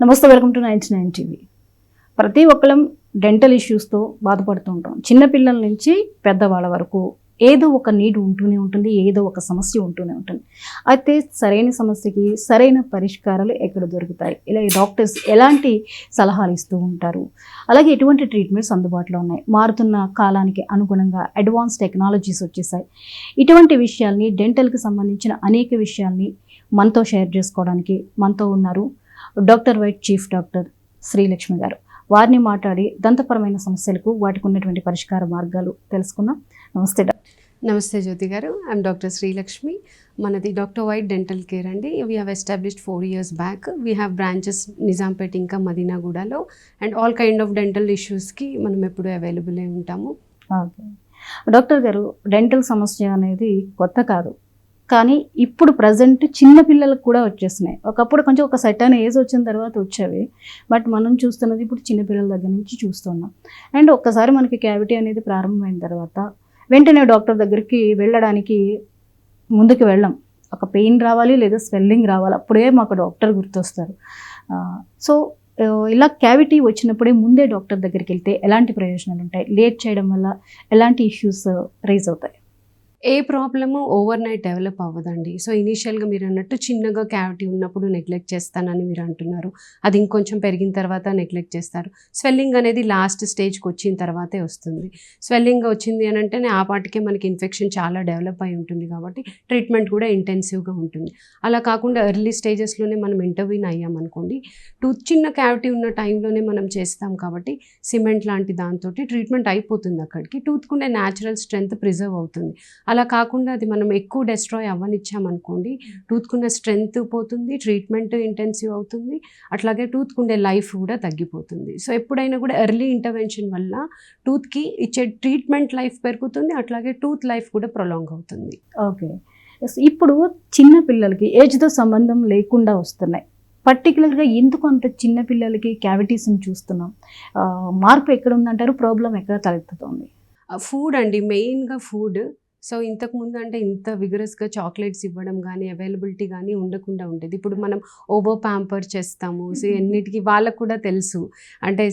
నమస్తే, welcome to 99 TV. ప్రతి ఒక్కరం డెంటల్ ఇష్యూస్తో బాధపడుతూ ఉంటాం. చిన్నపిల్లల నుంచి పెద్దవాళ్ళ వరకు ఏదో ఒక నీడ్ ఉంటూనే ఉంటుంది, ఏదో ఒక సమస్య ఉంటూనే ఉంటుంది. అయితే సరైన సమస్యకి సరైన పరిష్కారాలు ఎక్కడ దొరుకుతాయి? ఇలా డాక్టర్స్ ఎలాంటి సలహాలు ఇస్తూ ఉంటారు? అలాగే ఎటువంటి ట్రీట్మెంట్స్ అందుబాటులో ఉన్నాయి? మారుతున్న కాలానికి అనుగుణంగా అడ్వాన్స్ టెక్నాలజీస్ వచ్చేసాయి. ఇటువంటి విషయాల్ని, డెంటల్కి సంబంధించిన అనేక విషయాల్ని మనతో షేర్ చేసుకోవడానికి మనతో ఉన్నారు doctor white chief doctor Srilakshmi గారు. వారిని మాట్లాడి దంతపరమైన సమస్యలకు వాటికి ఉన్నటువంటి పరిష్కార మార్గాలు తెలుసుకుందాం. నమస్తే డాక్టర్. నమస్తే జ్యోతి గారు. I'm doctor Srilakshmi. మనది డాక్టర్ వైట్ డెంటల్ కేర్ అండి. We have established 4 years back. We have branches Nizampet ఇంకా మదీనాగూడలో. And all kind of dental ఇష్యూస్కి మనం ఎప్పుడు అవైలబుల్ అయి ఉంటాము. ఓకే డాక్టర్ గారు, డెంటల్ సమస్య అనేది కొత్త కాదు, కానీ ఇప్పుడు ప్రజెంట్ చిన్న పిల్లలకు కూడా వచ్చేస్తున్నాయి. ఒకప్పుడు కొంచెం ఒక సెట్ అయిన ఏజ్ వచ్చిన తర్వాత వచ్చేవి, బట్ మనం చూస్తున్నది ఇప్పుడు చిన్నపిల్లల దగ్గర నుంచి చూస్తున్నాం. అండ్ ఒక్కసారి మనకి క్యావిటీ అనేది ప్రారంభమైన తర్వాత వెంటనే డాక్టర్ దగ్గరికి వెళ్ళడానికి ముందుకు వెళ్ళాం. ఒక పెయిన్ రావాలి లేదా స్వెల్లింగ్ రావాలి, అప్పుడే మాకు డాక్టర్ గుర్తొస్తారు. సో ఇలా క్యావిటీ వచ్చినప్పుడే ముందే డాక్టర్ దగ్గరికి వెళ్తే ఎలాంటి ప్రయోజనాలు ఉంటాయి? లేట్ చేయడం వల్ల ఎలాంటి ఇష్యూస్ రైజ్ అవుతాయి? ఏ ప్రాబ్లము ఓవర్ నైట్ డెవలప్ అవ్వదండి. సో ఇనీషియల్గా మీరు అన్నట్టు చిన్నగా క్యావిటీ ఉన్నప్పుడు నెగ్లెక్ట్ చేస్తానని మీరు అంటున్నారు. అది ఇంకొంచెం పెరిగిన తర్వాత నెగ్లెక్ట్ చేస్తారు. స్వెల్లింగ్ అనేది లాస్ట్ స్టేజ్కి వచ్చిన తర్వాతే వస్తుంది. స్వెల్లింగ్ వచ్చింది అని అంటే ఆ పాటికే మనకి ఇన్ఫెక్షన్ చాలా డెవలప్ అయి ఉంటుంది కాబట్టి ట్రీట్మెంట్ కూడా ఇంటెన్సివ్గా ఉంటుంది. అలా కాకుండా ఎర్లీ స్టేజెస్లోనే మనం ఇంటర్వ్యూన్ అయ్యామనుకోండి, చిన్న క్యావిటీ ఉన్న టైంలోనే మనం చేస్తాం కాబట్టి సిమెంట్ లాంటి దాంతో ట్రీట్మెంట్ అయిపోతుంది. అక్కడికి టూత్కుండే న్యాచురల్ స్ట్రెంగ్త్ ప్రిజర్వ్ అవుతుంది. అలా కాకుండా అది మనం ఎక్కువ డెస్ట్రాయ్ అవ్వనిచ్చామనుకోండి, టూత్కున్న స్ట్రెంగ్త్ పోతుంది, ట్రీట్మెంట్ ఇంటెన్సివ్ అవుతుంది, అట్లాగే టూత్కుండే లైఫ్ కూడా తగ్గిపోతుంది. సో ఎప్పుడైనా కూడా ఎర్లీ ఇంటర్వెన్షన్ వల్ల టూత్కి ఇచ్చే ట్రీట్మెంట్ లైఫ్ పెరుగుతుంది, అట్లాగే టూత్ లైఫ్ కూడా ప్రొలాంగ్ అవుతుంది. ఓకే, ఇప్పుడు చిన్న పిల్లలకి ఏజ్తో సంబంధం లేకుండా వస్తున్నాయి. పర్టికులర్గా ఎందుకు అంత చిన్న పిల్లలకి క్యావిటీస్ని చూస్తున్నాం? మార్పు ఎక్కడ ఉందంటారు? ప్రాబ్లం ఎక్కడ తలెత్తుతుంది? ఫుడ్ అండి, మెయిన్గా ఫుడ్. సో ఇంతకుముందు అంటే ఇంత విగరస్గా చాక్లెట్స్ ఇవ్వడం కానీ అవైలబిలిటీ కానీ ఉండకుండా ఉండేది. ఇప్పుడు మనం ఓవర్ ప్యాంపర్ చేస్తాము. సో ఎన్నిటికీ వాళ్ళకు కూడా తెలుసు. అంటే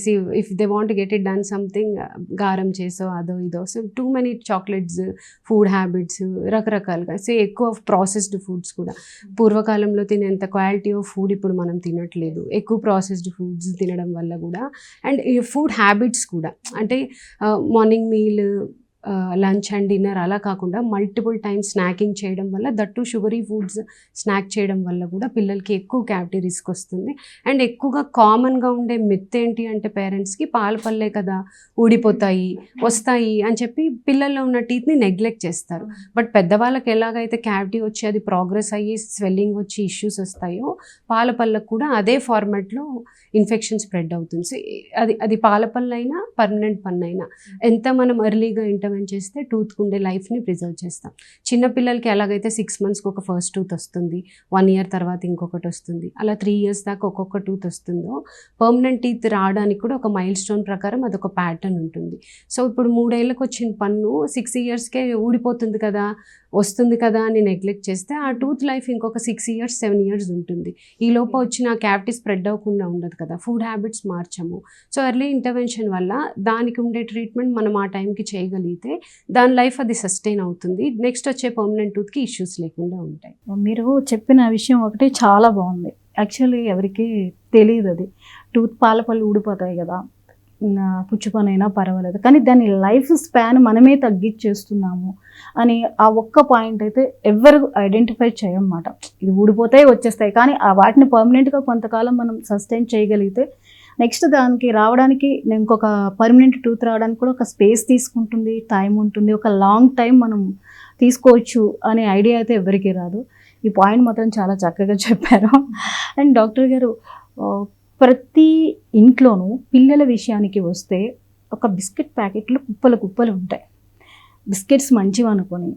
if they want get it done something, గారం చేసో అదో ఇదో. So too many chocolates, food habits రకరకాలుగా. సో ఎక్కువ ప్రాసెస్డ్ ఫుడ్స్ కూడా. పూర్వకాలంలో తినేంత క్వాలిటీ ఆఫ్ ఫుడ్ ఇప్పుడు మనం తినట్లేదు. ఎక్కువ ప్రాసెస్డ్ ఫుడ్స్ తినడం వల్ల కూడా. అండ్ ఈ ఫుడ్ హ్యాబిట్స్ కూడా, అంటే morning meal, lunch and dinner అలా కాకుండా మల్టిపుల్ టైమ్స్ స్నాకింగ్ చేయడం వల్ల, దట్టు షుగరీ ఫుడ్స్ స్నాక్ చేయడం వల్ల కూడా పిల్లలకి ఎక్కువ క్యావిటీ రిస్క్ వస్తుంది. అండ్ ఎక్కువగా కామన్గా ఉండే మిత్ ఏంటి అంటే పేరెంట్స్కి పాల పళ్ళే కదా ఊడిపోతాయి వస్తాయి అని చెప్పి పిల్లల్లో ఉన్న టీత్ని నెగ్లెక్ట్ చేస్తారు. బట్ పెద్దవాళ్ళకి ఎలాగైతే క్యావిటీ వచ్చి అది ప్రోగ్రెస్ అయ్యి స్వెల్లింగ్ వచ్చి ఇష్యూస్ వస్తాయో, పాల పళ్ళకు కూడా అదే ఫార్మాట్లో ఇన్ఫెక్షన్ స్ప్రెడ్ అవుతుంది. సో అది పాల పళ్ళు అయినా పర్మనెంట్ పన్ను అయినా ఎంత మనం ఎర్లీగా ఇంటర్వెన్ చేస్తే టూత్కు ఉండే లైఫ్ని ప్రిజర్వ్ చేస్తాం. చిన్నపిల్లలకి ఎలాగైతే 6 monthsకి ఒక ఫస్ట్ టూత్ వస్తుంది, 1 year తర్వాత ఇంకొకటి వస్తుంది, అలా 3 years దాకా ఒక్కొక్క టూత్ వస్తుందో, పర్మనెంట్ టీత్ రావడానికి కూడా ఒక మైల్ స్టోన్ ప్రకారం అదొక ప్యాటర్న్ ఉంటుంది. సో ఇప్పుడు 3 ఏళ్ళకి వచ్చిన పన్ను 6 yearsకే ఊడిపోతుంది కదా, వస్తుంది కదా అని నెగ్లెక్ట్ చేస్తే ఆ టూత్ లైఫ్ ఇంకొక 6 years 7 years ఉంటుంది. ఈ లోపు వచ్చిన క్యావిటీ స్ప్రెడ్ అవ్వకుండా ఉండదు కదా. ఫుడ్ హ్యాబిట్స్ మార్చము. సో ఎర్లీ ఇంటర్వెన్షన్ వల్ల దానికి ఉండే ట్రీట్మెంట్ మనం ఆ టైంకి చేయగలిగితే దాని లైఫ్ అది సస్టైన్ అవుతుంది. నెక్స్ట్ వచ్చే పర్మనెంట్ టూత్కి ఇష్యూస్ లేకుండా ఉంటాయి. మీరు చెప్పిన విషయం ఒకటి చాలా బాగుంది. యాక్చువల్లీ ఎవరికి తెలియదు అది. టూత్ పాల పళ్ళు ఊడిపోతాయి కదా, పుచ్చుకొనైనా పర్వాలేదు, కానీ దాని లైఫ్ స్పాన్ మనమే తగ్గించేస్తున్నాము అని ఆ ఒక్క పాయింట్ అయితే ఎవరు ఐడెంటిఫై చేయమన్నమాట. ఇది ఊడిపోతాయి వచ్చేస్తాయి, కానీ ఆ వాటిని పర్మనెంట్గా కొంతకాలం మనం సస్టైన్ చేయగలిగితే నెక్స్ట్ దానికి రావడానికి, ఇంకొక పర్మనెంట్ టూత్ రావడానికి కూడా ఒక స్పేస్ తీసుకుంటుంది, టైం ఉంటుంది, ఒక లాంగ్ టైం మనం తీసుకోవచ్చు అనే ఐడియా అయితే ఎవరికి రాదు. ఈ పాయింట్ మాత్రం చాలా చక్కగా చెప్పారు. అండ్ డాక్టర్ గారు, ప్రతి ఇంట్లోనూ పిల్లల విషయానికి వస్తే ఒక బిస్కెట్ ప్యాకెట్లు కుప్పలు ఉంటాయి. బిస్కెట్స్ మంచివి అనుకొని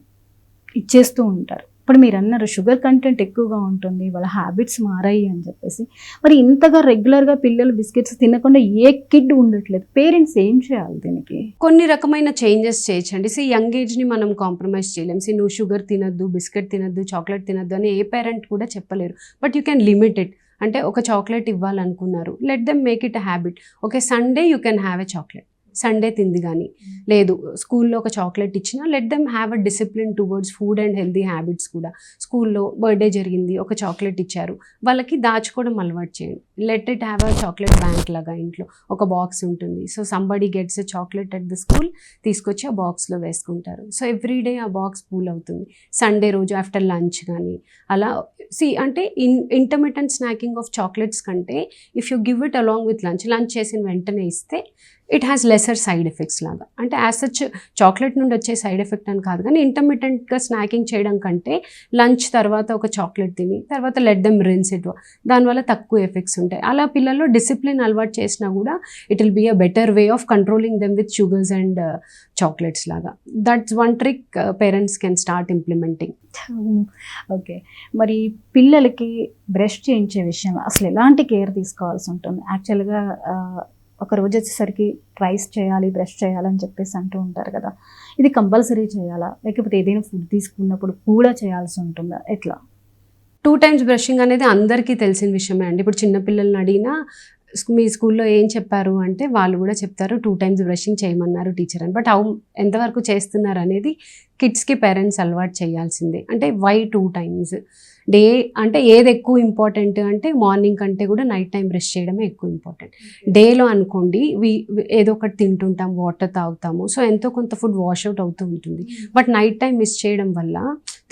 ఇచ్చేస్తూ ఉంటారు. ఇప్పుడు మీరు అన్నారు షుగర్ కంటెంట్ ఎక్కువగా ఉంటుంది, వాళ్ళ హ్యాబిట్స్ మారాయి అని చెప్పేసి. మరి ఇంతగా రెగ్యులర్గా పిల్లలు బిస్కెట్స్ తినకుండా ఏ కిడ్ ఉండట్లేదు. పేరెంట్స్ ఏం చేయాలి దీనికి? కొన్ని రకమైన చేంజెస్ చేయొచ్చండి. యంగ్ ఏజ్ని మనం కాంప్రమైజ్ చేయలేం. నువ్వు షుగర్ తినద్దు, బిస్కెట్ తినద్దు, చాక్లెట్ తినద్దు అని ఏ పేరెంట్ కూడా చెప్పలేరు. But you can limit it. అంటే ఒక చాక్లెట్ ఇవ్వాలనుకున్నారు, let them make it a habit. Okay, Sunday you can have a chocolate, Sunday తింది కానీ లేదు స్కూల్లో ఒక చాక్లెట్ ఇచ్చినా let them have a discipline towards food and healthy habits కూడా. స్కూల్లో బర్త్డే జరిగింది, ఒక చాక్లెట్ ఇచ్చారు, వాళ్ళకి దాచుకోవడం అలవాటు చేయండి. Let it have a chocolate bank లాగా, ఇంట్లో ఒక బాక్స్ ఉంటుంది. So somebody gets a chocolate at the school, తీసుకొచ్చి ఆ బాక్స్లో వేసుకుంటారు. సో ఎవ్రీడే ఆ బాక్స్ ఫుల్ అవుతుంది. సండే రోజు ఆఫ్టర్ లంచ్ కానీ అలా అంటే ఇంటర్మిటెంట్ స్నాకింగ్ ఆఫ్ చాక్లెట్స్ కంటే if you give it along with lunch చేసిన వెంటనే ఇస్తే it has lesser side effects లాగా. అంటే యాజ్ సచ్ చాక్లెట్ నుండి వచ్చే సైడ్ ఎఫెక్ట్ అని కాదు, కానీ ఇంటర్మిటెంట్గా స్నాకింగ్ చేయడం కంటే లంచ్ తర్వాత ఒక చాక్లెట్ తిని తర్వాత లెట్ దెమ్ రిన్స్ ఇట్, దానివల్ల తక్కువ ఎఫెక్ట్స్ ఉంటాయి. అలా పిల్లల్లో డిసిప్లిన్ అలవాటు చేసినా కూడా it will be a better way of controlling them with sugars and chocolates లాగా. That's one trick parents can start implementing. Okay, మరి పిల్లలకి బ్రష్ చేయించే విషయంలో అసలు ఎలాంటి కేర్ తీసుకోవాల్సి ఉంటుంది? యాక్చువల్గా ఒక రోజు వచ్చేసరికి ట్రైస్ చేయాలి, బ్రష్ చేయాలని చెప్పేసి అంటూ ఉంటారు కదా, ఇది కంపల్సరీ చేయాలా, లేకపోతే ఏదైనా ఫుడ్ తీసుకున్నప్పుడు కూడా చేయాల్సి ఉంటుందా, ఎట్లా? 2 times బ్రషింగ్ అనేది అందరికీ తెలిసిన విషయమే అండి. ఇప్పుడు చిన్నపిల్లల్ని అడిగినా మీ స్కూల్లో ఏం చెప్పారు అంటే వాళ్ళు కూడా చెప్తారు 2 times బ్రషింగ్ చేయమన్నారు టీచర్ అని. బట్ ఎంతవరకు చేస్తున్నారు అనేది కిడ్స్కి పేరెంట్స్ అలవాటు చేయాల్సిందే. అంటే వై 2 times? అంటే ఏది ఎక్కువ ఇంపార్టెంట్ అంటే మార్నింగ్ కంటే కూడా నైట్ టైం బ్రష్ చేయడమే ఎక్కువ ఇంపార్టెంట్. డేలో అనుకోండి ఏదో ఒకటి తింటుంటాం, వాటర్ తాగుతాము, సో ఎంతో కొంత ఫుడ్ వాష్ అవుట్ అవుతూ ఉంటుంది. బట్ నైట్ టైం మిస్ చేయడం వల్ల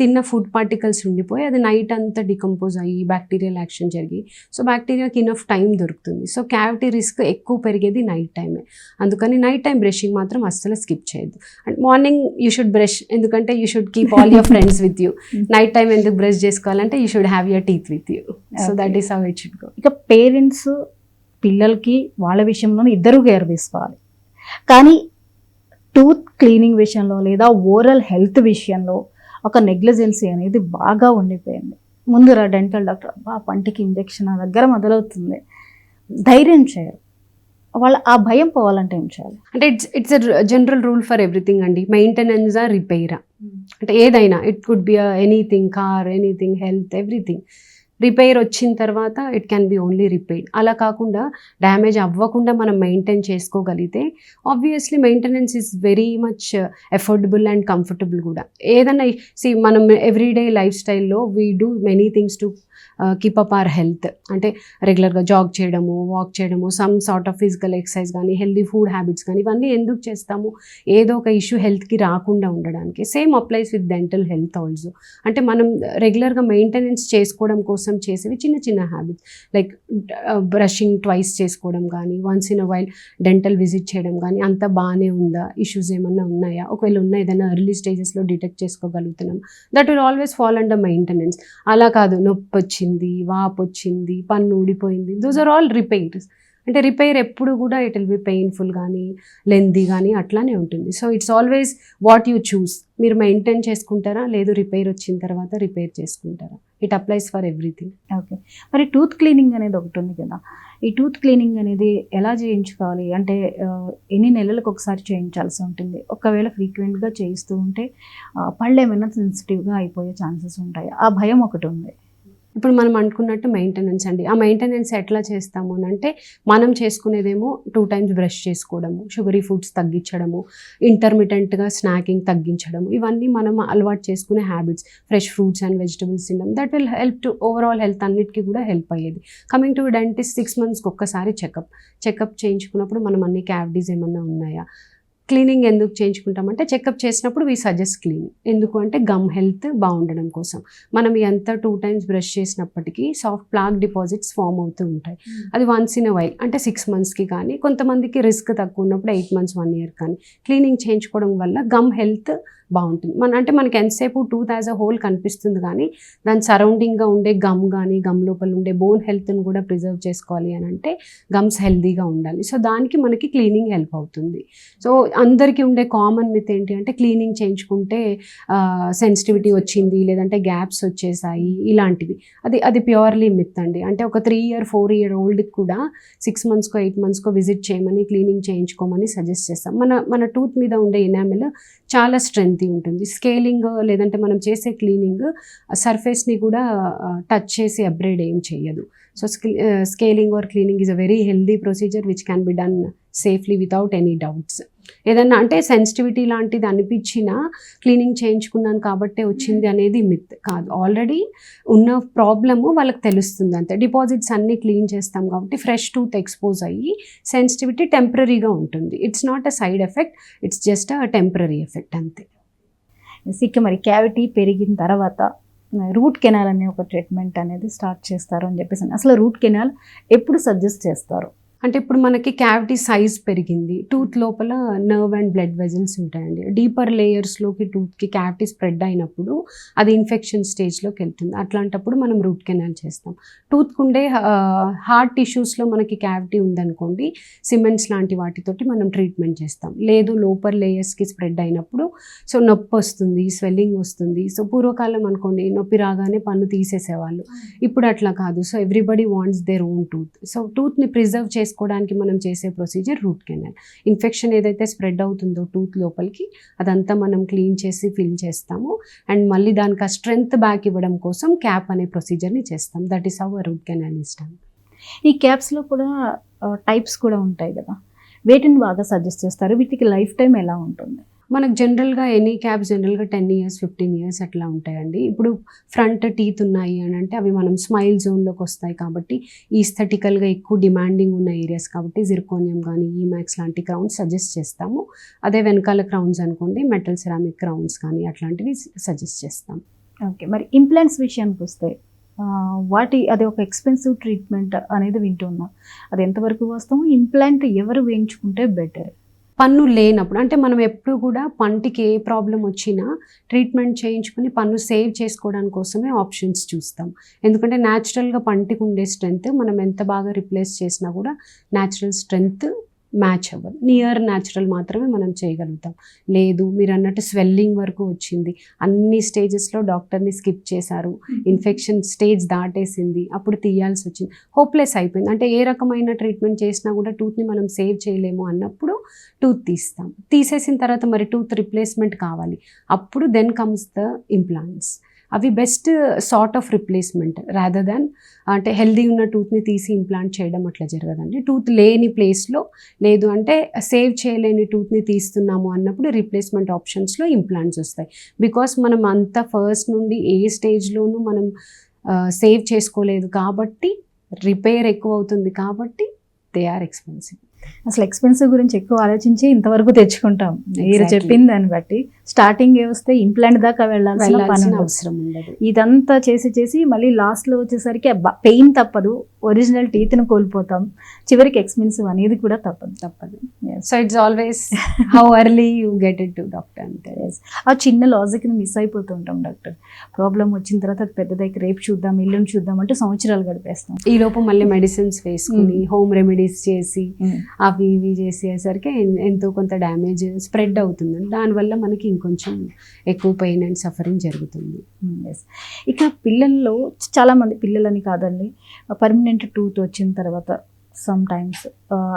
తిన్న ఫుడ్ పార్టికల్స్ ఉండిపోయి అది నైట్ అంతా డికంపోజ్ అయ్యి బ్యాక్టీరియల్ యాక్షన్ జరిగి సో బ్యాక్టీరియాకి ఇనఫ్ టైం దొరుకుతుంది. సో క్యావిటీ రిస్క్ ఎక్కువ పెరిగేది నైట్ టైమే. అందుకని నైట్ టైం బ్రషింగ్ మాత్రం అస్సలు స్కిప్ చేయొద్దు. And morning you should brush, ఎందుకంటే you should keep all your friends with you. Night time ఎందుకు బ్రష్ చేసుకోవాలంటే you should have your teeth with you. So that is how it should go. ఇక parents పిల్లలకి వాళ్ళ విషయంలోనే ఇద్దరు care తీసుకోవాలి, కానీ టూత్ క్లీనింగ్ విషయంలో లేదా ఓరల్ హెల్త్ విషయంలో ఒక నెగ్లిజెన్సీ అనేది బాగా ఉండిపోయింది. ముందురా డెంటల్ డాక్టర్ పంటికి ఇంజెక్షన్ ఆ దగ్గర మొదలవుతుంది, ధైర్యం చేయరు. వాళ్ళ ఆ భయం పోవాలంటే ఏం చేయాలి? అంటే it's general rule for everything అండి, మెయింటెనెన్సా రిపేరా. అంటే ఏదైనా it could be anything, car, anything, health, everything. Repair వచ్చిన తర్వాత it can be only repaired. అలా కాకుండా డ్యామేజ్ అవ్వకుండా మనం మెయింటైన్ చేసుకోగలిగితే obviously maintenance is very much affordable and comfortable కూడా. ఏదన్నా మనం ఎవ్రీడే లైఫ్ స్టైల్లో we do many things to keep up our health. అంటే రెగ్యులర్గా జాగ్ చేయడము, వాక్ చేయడము, some sort of physical exercise కానీ, హెల్దీ ఫుడ్ హ్యాబిట్స్ కానీ, ఇవన్నీ ఎందుకు చేస్తాము? ఏదో ఒక ఇష్యూ హెల్త్కి రాకుండా ఉండడానికి. Same applies with dental health also. అంటే మనం రెగ్యులర్గా మెయింటెనెన్స్ చేసుకోవడం కోసం చేసేవి చిన్న చిన్న హ్యాబిట్స్ లైక్ బ్రషింగ్ ట్వైస్ చేసుకోవడం కానీ, once in a while dental visit చేయడం కానీ, అంతా బాగానే ఉందా, ఇష్యూస్ ఏమన్నా ఉన్నాయా, ఒకవేళ ఉన్నా ఏదైనా ఎర్లీ స్టేజెస్లో డిటెక్ట్ చేసుకోగలుగుతున్నాం, that will always fall under maintenance. అలా కాదు నొప్పి వచ్చింది, వాపు వచ్చింది, పన్ను ఊడిపోయింది, దోస్ ఆర్ ఆల్ రిపేర్స్. అంటే రిపేర్ ఎప్పుడు కూడా ఇట్ విల్ బి పెయిన్ఫుల్ కానీ లెంతీ కానీ అట్లానే ఉంటుంది. So it's always what you choose. మీరు మెయింటైన్ చేసుకుంటారా, లేదు రిపేర్ వచ్చిన తర్వాత రిపేర్ చేసుకుంటారా. It applies for everything. Okay, మరి టూత్ క్లీనింగ్ అనేది ఒకటి ఉంది కదా, ఈ టూత్ క్లీనింగ్ అనేది ఎలా చేయించుకోవాలి? అంటే ఎన్ని నెలలకు ఒకసారి చేయించాల్సి ఉంటుంది? ఒకవేళ ఫ్రీక్వెంట్గా చేయిస్తూ ఉంటే పళ్ళు ఏమైనా సెన్సిటివ్గా అయిపోయే ఛాన్సెస్ ఉంటాయి, ఆ భయం ఒకటి ఉంది. ఇప్పుడు మనం అనుకున్నట్టు మెయింటెనెన్స్ అండి. ఆ మెయింటెనెన్స్ ఎట్లా చేస్తాము అని అంటే మనం చేసుకునేదేమో 2 times బ్రష్ చేసుకోవడము, షుగరీ ఫుడ్స్ తగ్గించడము, ఇంటర్మిటెంట్గా స్నాకింగ్ తగ్గించడము, ఇవన్నీ మనం అలవాటు చేసుకునే habits. Fresh fruits and vegetables తినడం, that will help to overall health అన్నిటికీ కూడా హెల్ప్ అయ్యేది. కమింగ్ టు డెంటిస్ట్ 6 monthsకి ఒక్కసారి చెకప్ చేయించుకున్నప్పుడు మనం అన్ని క్యావిటీస్ ఏమన్నా ఉన్నాయా. క్లీనింగ్ ఎందుకు చేయించుకుంటామంటే చెకప్ చేసినప్పుడు వీ సజెస్ట్ క్లీనింగ్. ఎందుకు అంటే గమ్ హెల్త్ బాగుండడం కోసం. మనం ఎంత 2 times బ్రష్ చేసినప్పటికీ సాఫ్ట్ ప్లాక్ డిపాజిట్స్ ఫామ్ అవుతూ ఉంటాయి. అది వన్స్ ఇన్ అ వైల్ అంటే 6 monthsకి కానీ, కొంతమందికి రిస్క్ తక్కువ ఉన్నప్పుడు 8 months 1 year కానీ క్లీనింగ్ చేయించుకోవడం వల్ల గమ్ హెల్త్ బాగుంటుంది. అంటే మనకి ఎంతసేపు టూత్ యాజ్ అ హోల్ కనిపిస్తుంది కానీ దాని సరౌండింగ్గా ఉండే గమ్ కానీ, గమ్ లోపల ఉండే బోన్ హెల్త్ని కూడా ప్రిజర్వ్ చేసుకోవాలి అని అంటే గమ్స్ హెల్తీగా ఉండాలి. సో దానికి మనకి క్లీనింగ్ హెల్ప్ అవుతుంది. సో అందరికీ ఉండే కామన్ మిత్ ఏంటి అంటే క్లీనింగ్ చేయించుకుంటే సెన్సిటివిటీ వచ్చింది, లేదంటే గ్యాప్స్ వచ్చేసాయి, ఇలాంటివి. అది ప్యూర్లీ మిత్ అండి. అంటే ఒక 3 year 4 year ఓల్డ్కి కూడా 6 monthsకో 8 monthsకో విజిట్ చేయమని, క్లీనింగ్ చేయించుకోమని సజెస్ట్ చేస్తాం. మన టూత్ మీద ఉండే ఎనామిల్ చాలా స్ట్రెంత్ ఉంటుంది. స్కేలింగ్ లేదంటే మనం చేసే క్లీనింగ్ సర్ఫేస్ని కూడా టచ్ చేసి అప్గ్రేడ్ ఏం చేయదు. So scaling or cleaning is a very healthy procedure which can be done safely without any doubts. ఏదన్నా అంటే సెన్సిటివిటీ లాంటిది అనిపించినా క్లీనింగ్ చేయించుకున్నాను కాబట్టే వచ్చింది అనేది మిత్ కాదు. ఆల్రెడీ ఉన్న ప్రాబ్లము వాళ్ళకి తెలుస్తుంది అంతే. డిపాజిట్స్ అన్నీ క్లీన్ చేస్తాం కాబట్టి ఫ్రెష్ టూత్ ఎక్స్పోజ్ అయ్యి సెన్సిటివిటీ టెంపరీగా ఉంటుంది. It's not a side effect, it's just a temporary effect అంతే. ఇక మరి క్యావిటీ పెరిగిన తర్వాత రూట్ కెనాల్ అనే ఒక ట్రీట్మెంట్ అనేది స్టార్ట్ చేస్తారు అని చెప్పేసి, అసలు రూట్ కెనాల్ ఎప్పుడు సజెస్ట్ చేస్తారు? అంటే ఇప్పుడు మనకి క్యావిటీ సైజ్ పెరిగింది, టూత్ లోపల నర్వ్ అండ్ బ్లడ్ వెజల్స్ ఉంటాయండి. డీపర్ లేయర్స్లోకి టూత్కి క్యావిటీ స్ప్రెడ్ అయినప్పుడు అది ఇన్ఫెక్షన్ స్టేజ్లోకి వెళ్తుంది. అట్లాంటప్పుడు మనం రూట్ కెనాల్ చేస్తాం. టూత్కుండే హార్డ్ టిష్యూస్లో మనకి క్యావిటీ ఉందనుకోండి, సిమెంట్స్ లాంటి వాటితోటి మనం ట్రీట్మెంట్ చేస్తాం. లేదు లోపర్ లేయర్స్కి స్ప్రెడ్ అయినప్పుడు సో నొప్పి వస్తుంది, స్వెల్లింగ్ వస్తుంది. సో పూర్వకాలం అనుకోండి నొప్పి రాగానే పన్ను తీసేసేవాళ్ళు, ఇప్పుడు అట్లా కాదు. So everybody wants their own tooth. So టూత్ని ప్రిజర్వ్ చేసుకోవడానికి మనం చేసే ప్రొసీజర్ రూట్ కెనాల్. ఇన్ఫెక్షన్ ఏదైతే స్ప్రెడ్ అవుతుందో టూత్ లోపలికి అదంతా మనం క్లీన్ చేసి ఫిల్ చేస్తాము. అండ్ మళ్ళీ దానికి ఆ స్ట్రెంగ్త్ బ్యాక్ ఇవ్వడం కోసం క్యాప్ అనే ప్రొసీజర్ని చేస్తాం. That is how a root canal is done. ఈ క్యాప్స్లో కూడా టైప్స్ కూడా ఉంటాయి కదా, వేటిని బాగా సజెస్ట్ చేస్తారు? వీటికి లైఫ్ టైం ఎలా ఉంటుంది? మనకు జనరల్గా ఎనీ క్యాప్స్ జనరల్గా 10 years 15 years అట్లా ఉంటాయండి. ఇప్పుడు ఫ్రంట్ టీత్ ఉన్నాయి అని అంటే అవి మనం స్మైల్ జోన్లోకి వస్తాయి కాబట్టి ఈస్థెటికల్గా ఎక్కువ డిమాండింగ్ ఉన్న ఏరియాస్ కాబట్టి జిర్కోనియం కానీ ఈమాక్స్ లాంటి క్రౌన్స్ సజెస్ట్ చేస్తాము. అదే వెనకాల క్రౌన్స్ అనుకోండి మెటల్ సెరామిక్ క్రౌన్స్ కానీ అట్లాంటివి సజెస్ట్ చేస్తాం. ఓకే, మరి ఇంప్లాంట్స్ విషయానికి వస్తే అది ఒక ఎక్స్పెన్సివ్ ట్రీట్మెంట్ అనేది వింటున్నాం. అది ఎంతవరకు వాస్తవం? ఇంప్లాంట్ ఎవరు వేయించుకుంటే బెటర్? పన్ను లేనప్పుడు అంటే మనం ఎప్పుడు కూడా పంటికి ఏ ప్రాబ్లం వచ్చినా ట్రీట్మెంట్ చేయించుకుని పన్ను సేవ్ చేసుకోవడానికి కోసమే ఆప్షన్స్ చూస్తాం. ఎందుకంటే న్యాచురల్గా పంటికి ఉండే స్ట్రెంగ్త్ మనం ఎంత బాగా రిప్లేస్ చేసినా కూడా న్యాచురల్ స్ట్రెంగ్త్ మ్యాచ్ అవ్వదు. నియర్ న్యాచురల్ మాత్రమే మనం చేయగలుగుతాం. లేదు మీరు అన్నట్టు స్వెల్లింగ్ వరకు వచ్చింది, అన్ని స్టేజెస్లో డాక్టర్ని స్కిప్ చేశారు, ఇన్ఫెక్షన్ స్టేజ్ దాటేసింది, అప్పుడు తీయాల్సి వచ్చింది, హోప్లెస్ అయిపోయింది అంటే ఏ రకమైన ట్రీట్మెంట్ చేసినా కూడా టూత్ని మనం సేవ్ చేయలేము అన్నప్పుడు టూత్ తీస్తాం. తీసేసిన తర్వాత మరి టూత్ రిప్లేస్మెంట్ కావాలి, అప్పుడు దెన్ కమ్స్ ద ఇంప్లాంట్స్. అవి best sort of replacement rather than అంటే హెల్దీ ఉన్న టూత్ని తీసి ఇంప్లాంట్ చేయడం అట్లా జరగదండి. టూత్ లేని ప్లేస్లో లేదు అంటే సేవ్ చేయలేని టూత్ని తీస్తున్నాము అన్నప్పుడు రీప్లేస్మెంట్ ఆప్షన్స్లో ఇంప్లాంట్స్ వస్తాయి. బికాస్ మనం అంత ఫస్ట్ నుండి ఏ స్టేజ్లోనూ మనం సేవ్ చేసుకోలేదు కాబట్టి రిపేర్ ఎక్కువ అవుతుంది కాబట్టి దే ఆర్ ఎక్స్పెన్సివ్. అసలు ఎక్స్పెన్సివ్ గురించి ఎక్కువ ఆలోచించి ఇంతవరకు తెచ్చుకుంటాం. మీరు చెప్పింది దాన్ని బట్టి స్టార్టింగ్ వస్తే ఇంప్లాంట్ దాకా వెళ్ళాల్సిన అవసరం ఉండదు. ఇదంతా చేసి మళ్ళీ లాస్ట్లో వచ్చేసరికి పెయిన్ తప్పదు, ఒరిజినల్ టీత్ని కోల్పోతాం, చివరికి ఎక్స్పెన్సివ్ అనేది కూడా తప్పదు. So it's always how early you get it to doctor అంటే. ఆ చిన్న లాజిక్ని మిస్ అయిపోతూ ఉంటాం డాక్టర్. ప్రాబ్లం వచ్చిన తర్వాత అది పెద్దదైతే రేపు చూద్దాం ఎల్లుండి చూద్దాం అంటే సంవత్సరాలు గడిపేస్తాం. ఈ లోపు మళ్ళీ మెడిసిన్స్ వేసుకుని హోమ్ రెమెడీస్ చేసి అవి ఇవి చేసేసరికి ఎంతో కొంత డ్యామేజ్ స్ప్రెడ్ అవుతుంది. దానివల్ల మనకి ఇంకొంచెం ఎక్కువ పెయిన్ అండ్ సఫరింగ్ జరుగుతుంది. ఇక పిల్లల్లో చాలామంది, పిల్లలని కాదండి, పర్మనెంట్ టూత్ వచ్చిన తర్వాత సమ్ టైమ్స్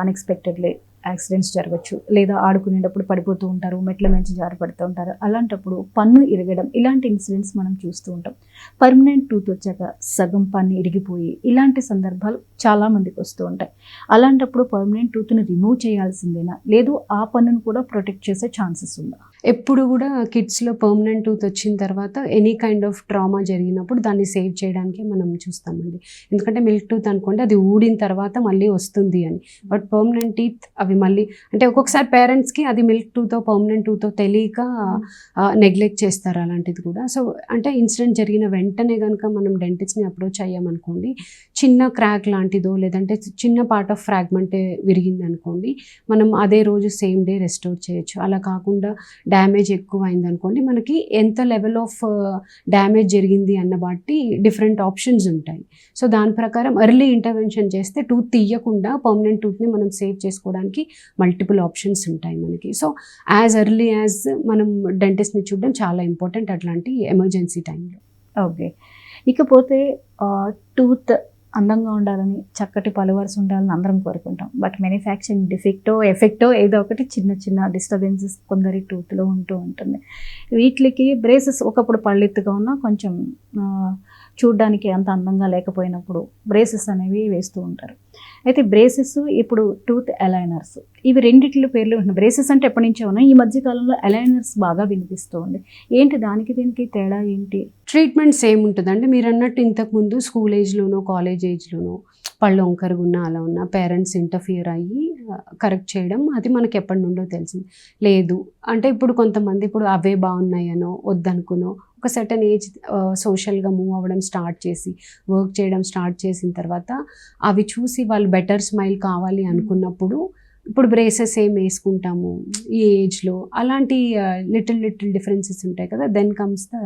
అన్ఎక్స్పెక్టెడ్లీ యాక్సిడెంట్స్ జరగచ్చు, లేదా ఆడుకునేటప్పుడు పడిపోతూ ఉంటారు, మెట్ల నుంచి జారిపడుతూ ఉంటారు. అలాంటప్పుడు పన్ను ఇరగడం ఇలాంటి ఇన్సిడెంట్స్ మనం చూస్తూ ఉంటాం. పర్మనెంట్ టూత్ వచ్చాక సగం పన్ను ఇరిగిపోయి ఇలాంటి సందర్భాలు చాలామందికి వస్తూ ఉంటాయి. అలాంటప్పుడు పర్మనెంట్ టూత్ని రిమూవ్ చేయాల్సిందేనా, లేదు ఆ పన్నును కూడా ప్రొటెక్ట్ చేసే ఛాన్సెస్ ఉందా? ఎప్పుడు కూడా కిడ్స్లో పర్మనెంట్ టూత్ వచ్చిన తర్వాత ఎనీ కైండ్ ఆఫ్ ట్రామా జరిగినప్పుడు దాన్ని సేవ్ చేయడానికి మనం చూస్తామండి. ఎందుకంటే మిల్క్ టూత్ అనుకోండి అది ఊడిన తర్వాత మళ్ళీ వస్తుంది అని, బట్ పర్మనెంట్ టీత్ అవి మళ్ళీ అంటే ఒక్కొక్కసారి పేరెంట్స్కి అది మిల్క్ టూతో పర్మనెంట్ టూతో తెలియక నెగ్లెక్ట్ చేస్తారు అలాంటిది కూడా. సో అంటే ఇన్సిడెంట్ జరిగిన వెంటనే కనుక మనం డెంటిస్ట్ని అప్రోచ్ అయ్యామనుకోండి, చిన్న క్రాక్ లాంటిదో లేదంటే చిన్న పార్ట్ ఆఫ్ ఫ్రాగ్మెంటే విరిగింది అనుకోండి, మనం అదే రోజు సేమ్ డే రెస్టోర్ చేయొచ్చు. అలా కాకుండా డ్యామేజ్ ఎక్కువ అయింది అనుకోండి, మనకి ఎంత లెవెల్ ఆఫ్ డ్యామేజ్ జరిగింది అన్న బట్టి డిఫరెంట్ ఆప్షన్స్ ఉంటాయి. సో దాని ప్రకారం ఎర్లీ ఇంటర్వెన్షన్ చేస్తే టూత్ తీయకుండా పర్మనెంట్ టూత్ని మనం సేవ్ చేసుకోవడానికి మల్టిపుల్ ఆప్షన్స్ ఉంటాయి మనకి. సో యాజ్ ఎర్లీ యాజ్ మనం డెంటిస్ట్ని చూడడం చాలా ఇంపార్టెంట్ అట్లాంటి ఎమర్జెన్సీ టైంలో. ఓకే, ఇకపోతే టూత్ అందంగా ఉండాలని, చక్కటి పలువరుస ఉండాలని అందరం కోరుకుంటాం. బట్ మ్యానుఫ్యాక్చరింగ్ ఎఫెక్టో ఏదో ఒకటి చిన్న డిస్టర్బెన్సెస్ కొందరి టూత్లో ఉంటూ ఉంటుంది. వీటికి బ్రేసెస్ ఒకప్పుడు పళ్ళెత్తుగా ఉన్నా కొంచెం చూడ్డానికి అంత అందంగా లేకపోయినప్పుడు బ్రేసెస్ అనేవి వేస్తూ ఉంటారు. అయితే బ్రేసెస్ ఇప్పుడు టూత్ అలైనర్స్, ఇవి రెండిట్ల పేర్లు ఉంటున్నాయి. బ్రేసెస్ అంటే ఎప్పటి నుంచో ఉన్నాయి, ఈ మధ్య కాలంలో అలైనర్స్ బాగా వినిపిస్తూ ఉంది. ఏంటి దానికి దీనికి తేడా ఏంటి? ట్రీట్మెంట్ సేమ్ ఉంటుందండి. మీరు అన్నట్టు ఇంతకుముందు స్కూల్ ఏజ్లోనో కాలేజ్ ఏజ్లోనో పళ్ళు వంకరగా ఉన్నా అలా ఉన్నా పేరెంట్స్ ఇంటర్ఫియర్ అయ్యి కరెక్ట్ చేయడం అది మనకి ఎప్పటి నుండో తెలిసింది. లేదు అంటే ఇప్పుడు కొంతమంది ఇప్పుడు అవే బాగున్నాయనో వద్దనుకునో ఒక సర్టన్ ఏజ్ సోషల్గా మూవ్ అవ్వడం స్టార్ట్ చేసి వర్క్ చేయడం స్టార్ట్ చేసిన తర్వాత అవి చూసి వాళ్ళు బెటర్ స్మైల్ కావాలి అనుకున్నప్పుడు ఇప్పుడు బ్రేసెస్ ఏం వేసుకుంటాము ఈ ఏజ్లో, అలాంటి లిటిల్ డిఫరెన్సెస్ ఉంటాయి కదా. దెన్ కమ్స్ ద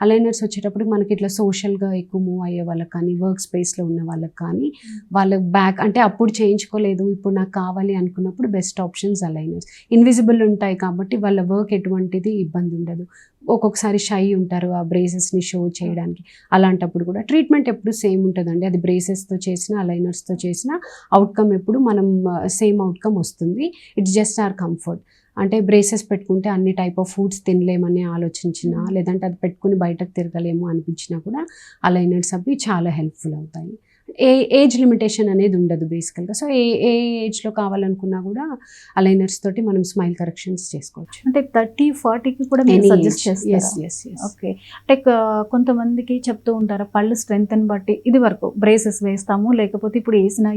అలైనర్స్ వచ్చేటప్పుడు మనకి ఇట్లా సోషల్గా ఎక్కువ మూవ్ అయ్యే వాళ్ళకి కానీ వర్క్ స్పేస్లో ఉన్న వాళ్ళకి కానీ వాళ్ళ బ్యాక్ అంటే అప్పుడు చేయించుకోలేదు ఇప్పుడు నాకు కావాలి అనుకున్నప్పుడు బెస్ట్ ఆప్షన్స్ అలైనర్స్. ఇన్విజిబుల్ ఉంటాయి కాబట్టి వాళ్ళ వర్క్ ఎటువంటిది ఇబ్బంది ఉండదు. ఒక్కొక్కసారి షై ఉంటారు ఆ బ్రేసెస్ని షో చేయడానికి, అలాంటప్పుడు కూడా ట్రీట్మెంట్ ఎప్పుడు సేమ్ ఉంటుందండి. అది బ్రేసెస్తో చేసిన అలైనర్స్తో చేసిన అవుట్కమ్ ఎప్పుడు మనం సేమ్ అవుట్కమ్ వస్తుంది. It's just our comfort. అంటే బ్రేసెస్ పెట్టుకుంటే అన్ని టైప్ ఆఫ్ ఫుడ్స్ తినలేమని ఆలోచించినా లేదంటే అది పెట్టుకుని బయటకు తిరగలేము అనిపించినా కూడా అలైనర్స్ అవి చాలా హెల్ప్ఫుల్ అవుతాయి. ఏజ్ లిమిటేషన్ అనేది ఉండదు బేసికల్గా. సో ఏ ఏజ్లో కావాలనుకున్నా కూడా అలైనర్స్ తోటి మనం స్మైల్ కరెక్షన్స్ చేసుకోవచ్చు. అంటే 30-40కి కూడా మీరు సజెస్ట్ చేస్తారు? ఓకే. అంటే కొంతమందికి చెప్తూ ఉంటారు పళ్ళు స్ట్రెంగ్త్ని బట్టి ఇది వరకు బ్రేసెస్ వేస్తాము లేకపోతే ఇప్పుడు వేసిన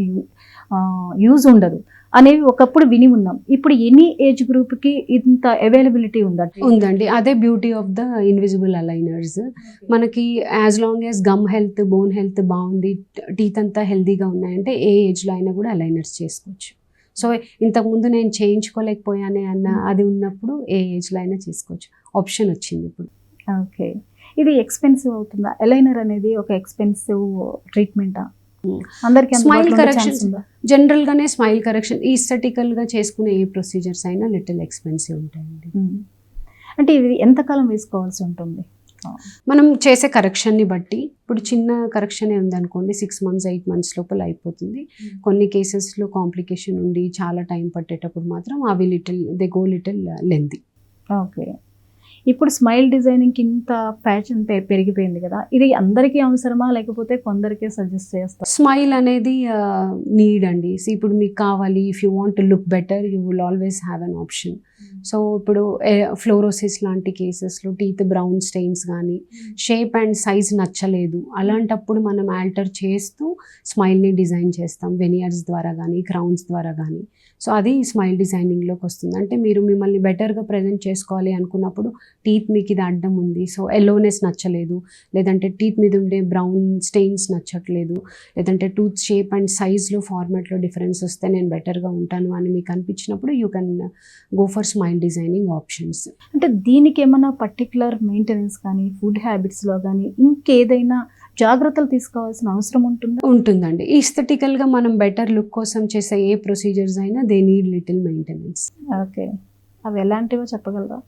యూజ్ ఉండదు అనేవి ఒకప్పుడు విని ఉన్నాం. ఇప్పుడు ఎనీ ఏజ్ గ్రూప్కి ఇంత అవైలబిలిటీ ఉందండి. అదే beauty of the invisible aligners. మనకి as long as gum health bone health బాగుంది, టీత్ అంతా హెల్తీగా ఉన్నాయంటే ఏ ఏజ్లో అయినా కూడా అలైనర్స్ చేసుకోవచ్చు. సో ఇంతకుముందు నేను చేయించుకోలేకపోయానే అన్న అది ఉన్నప్పుడు ఏ ఏజ్లో అయినా చేసుకోవచ్చు, ఆప్షన్ వచ్చింది ఇప్పుడు. ఓకే. ఇది ఎక్స్పెన్సివ్ అవుతుందా? అలైనర్ అనేది ఒక ఎక్స్పెన్సివ్ ట్రీట్మెంటా? అందరికీ స్మైల్ కరెక్షన్ జనరల్గానే స్మైల్ కరెక్షన్ ఈస్థెటికల్గా చేసుకునే ఏ ప్రొసీజర్స్ అయినా లిటిల్ ఎక్స్పెన్సివ్ ఉంటాయండి. అంటే ఇది ఎంతకాలం వేసుకోవాల్సి ఉంటుంది? మనం చేసే కరెక్షన్ని బట్టి ఇప్పుడు చిన్న కరెక్షన్ ఉందనుకోండి 6 months 8 months లోపల అయిపోతుంది. కొన్ని కేసెస్లో కాంప్లికేషన్ ఉండి చాలా టైం పట్టేటప్పుడు మాత్రం అవి they go little lengthy. Okay. ఇప్పుడు స్మైల్ డిజైనింగ్కి ఇంత ఫ్యాషన్ పెరిగిపోయింది కదా, ఇది అందరికీ అవసరమా లేకపోతే కొందరికే సజెస్ట్ చేస్తారు? స్మైల్ అనేది నీడ్ అండి. ఇప్పుడు మీకు కావాలి, if you want to look better you will always have an option. So ఇప్పుడు ఫ్లోరోసిస్ లాంటి కేసెస్లో టీత్ బ్రౌన్ స్టెయిన్స్ కానీ షేప్ అండ్ సైజ్ నచ్చలేదు, అలాంటప్పుడు మనం ఆల్టర్ చేస్తూ స్మైల్ని డిజైన్ చేస్తాం వెనియర్స్ ద్వారా కానీ క్రౌన్స్ ద్వారా కానీ. సో అది స్మైల్ డిజైనింగ్లోకి వస్తుంది. అంటే మీరు మిమ్మల్ని బెటర్గా ప్రజెంట్ చేసుకోవాలి అనుకున్నప్పుడు టీత్ మీకు ఇది అడ్డం ఉంది, సో ఎల్లోనెస్ నచ్చలేదు, లేదంటే టీత్ మీద ఉండే బ్రౌన్ స్టెయిన్స్ నచ్చట్లేదు, లేదంటే టూత్ షేప్ అండ్ సైజ్లో ఫార్మాట్లో డిఫరెన్స్ వస్తే నేను బెటర్గా ఉంటాను అని మీకు అనిపించినప్పుడు you can go for smile designing options. అంటే దీనికి ఏమైనా పర్టికులర్ మెయింటెనెన్స్ కానీ ఫుడ్ హ్యాబిట్స్లో కానీ ఇంకేదైనా జాగ్రత్తలు తీసుకోవాల్సిన అవసరం ఉంటుందండి. ఈస్థెటికల్గా మనం బెటర్ లుక్ కోసం చేసే ఏ ప్రొసీజర్స్ అయినా they need little maintenance. Okay. అవి ఎలాంటివో చెప్పగలరా?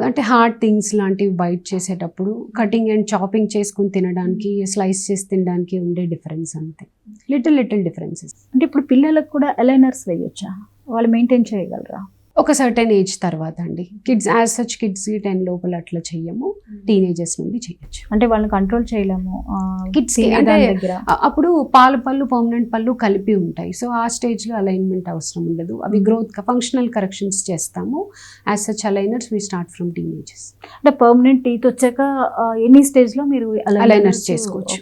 అంటే హార్డ్ థింగ్స్ లాంటివి బైట్ చేసేటప్పుడు కటింగ్ అండ్ చాపింగ్ చేసుకుని తినడానికి స్లైస్ చేసి తినడానికి ఉండే డిఫరెన్స్ అంతే, లిటిల్ డిఫరెన్సెస్. అంటే ఇప్పుడు పిల్లలకు కూడా అలైనర్స్ వేయొచ్చా? వాళ్ళు మెయింటైన్ చేయగలరా? ఒక సర్టెన్ ఏజ్ తర్వాత అండి. కిడ్స్ యాజ్ సచ్ కిడ్స్కి 10 లోపల అట్లా చెయ్యము, టీనేజర్స్ నుండి చేయొచ్చు. అంటే వాళ్ళని కంట్రోల్ చేయలేము కిడ్స్ అంటే అప్పుడు పాల పళ్ళు పర్మనెంట్ పళ్ళు కలిపి ఉంటాయి. సో ఆ స్టేజ్లో అలైన్మెంట్ అవసరం ఉండదు. అవి గ్రోత్ ఫంక్షనల్ కరెక్షన్స్ చేస్తాము. As such aligners we start from teenagers. అంటే పర్మనెంట్ టీత్ వచ్చాక ఎన్ని స్టేజ్లో మీరు అలైనర్స్ చేసుకోవచ్చు.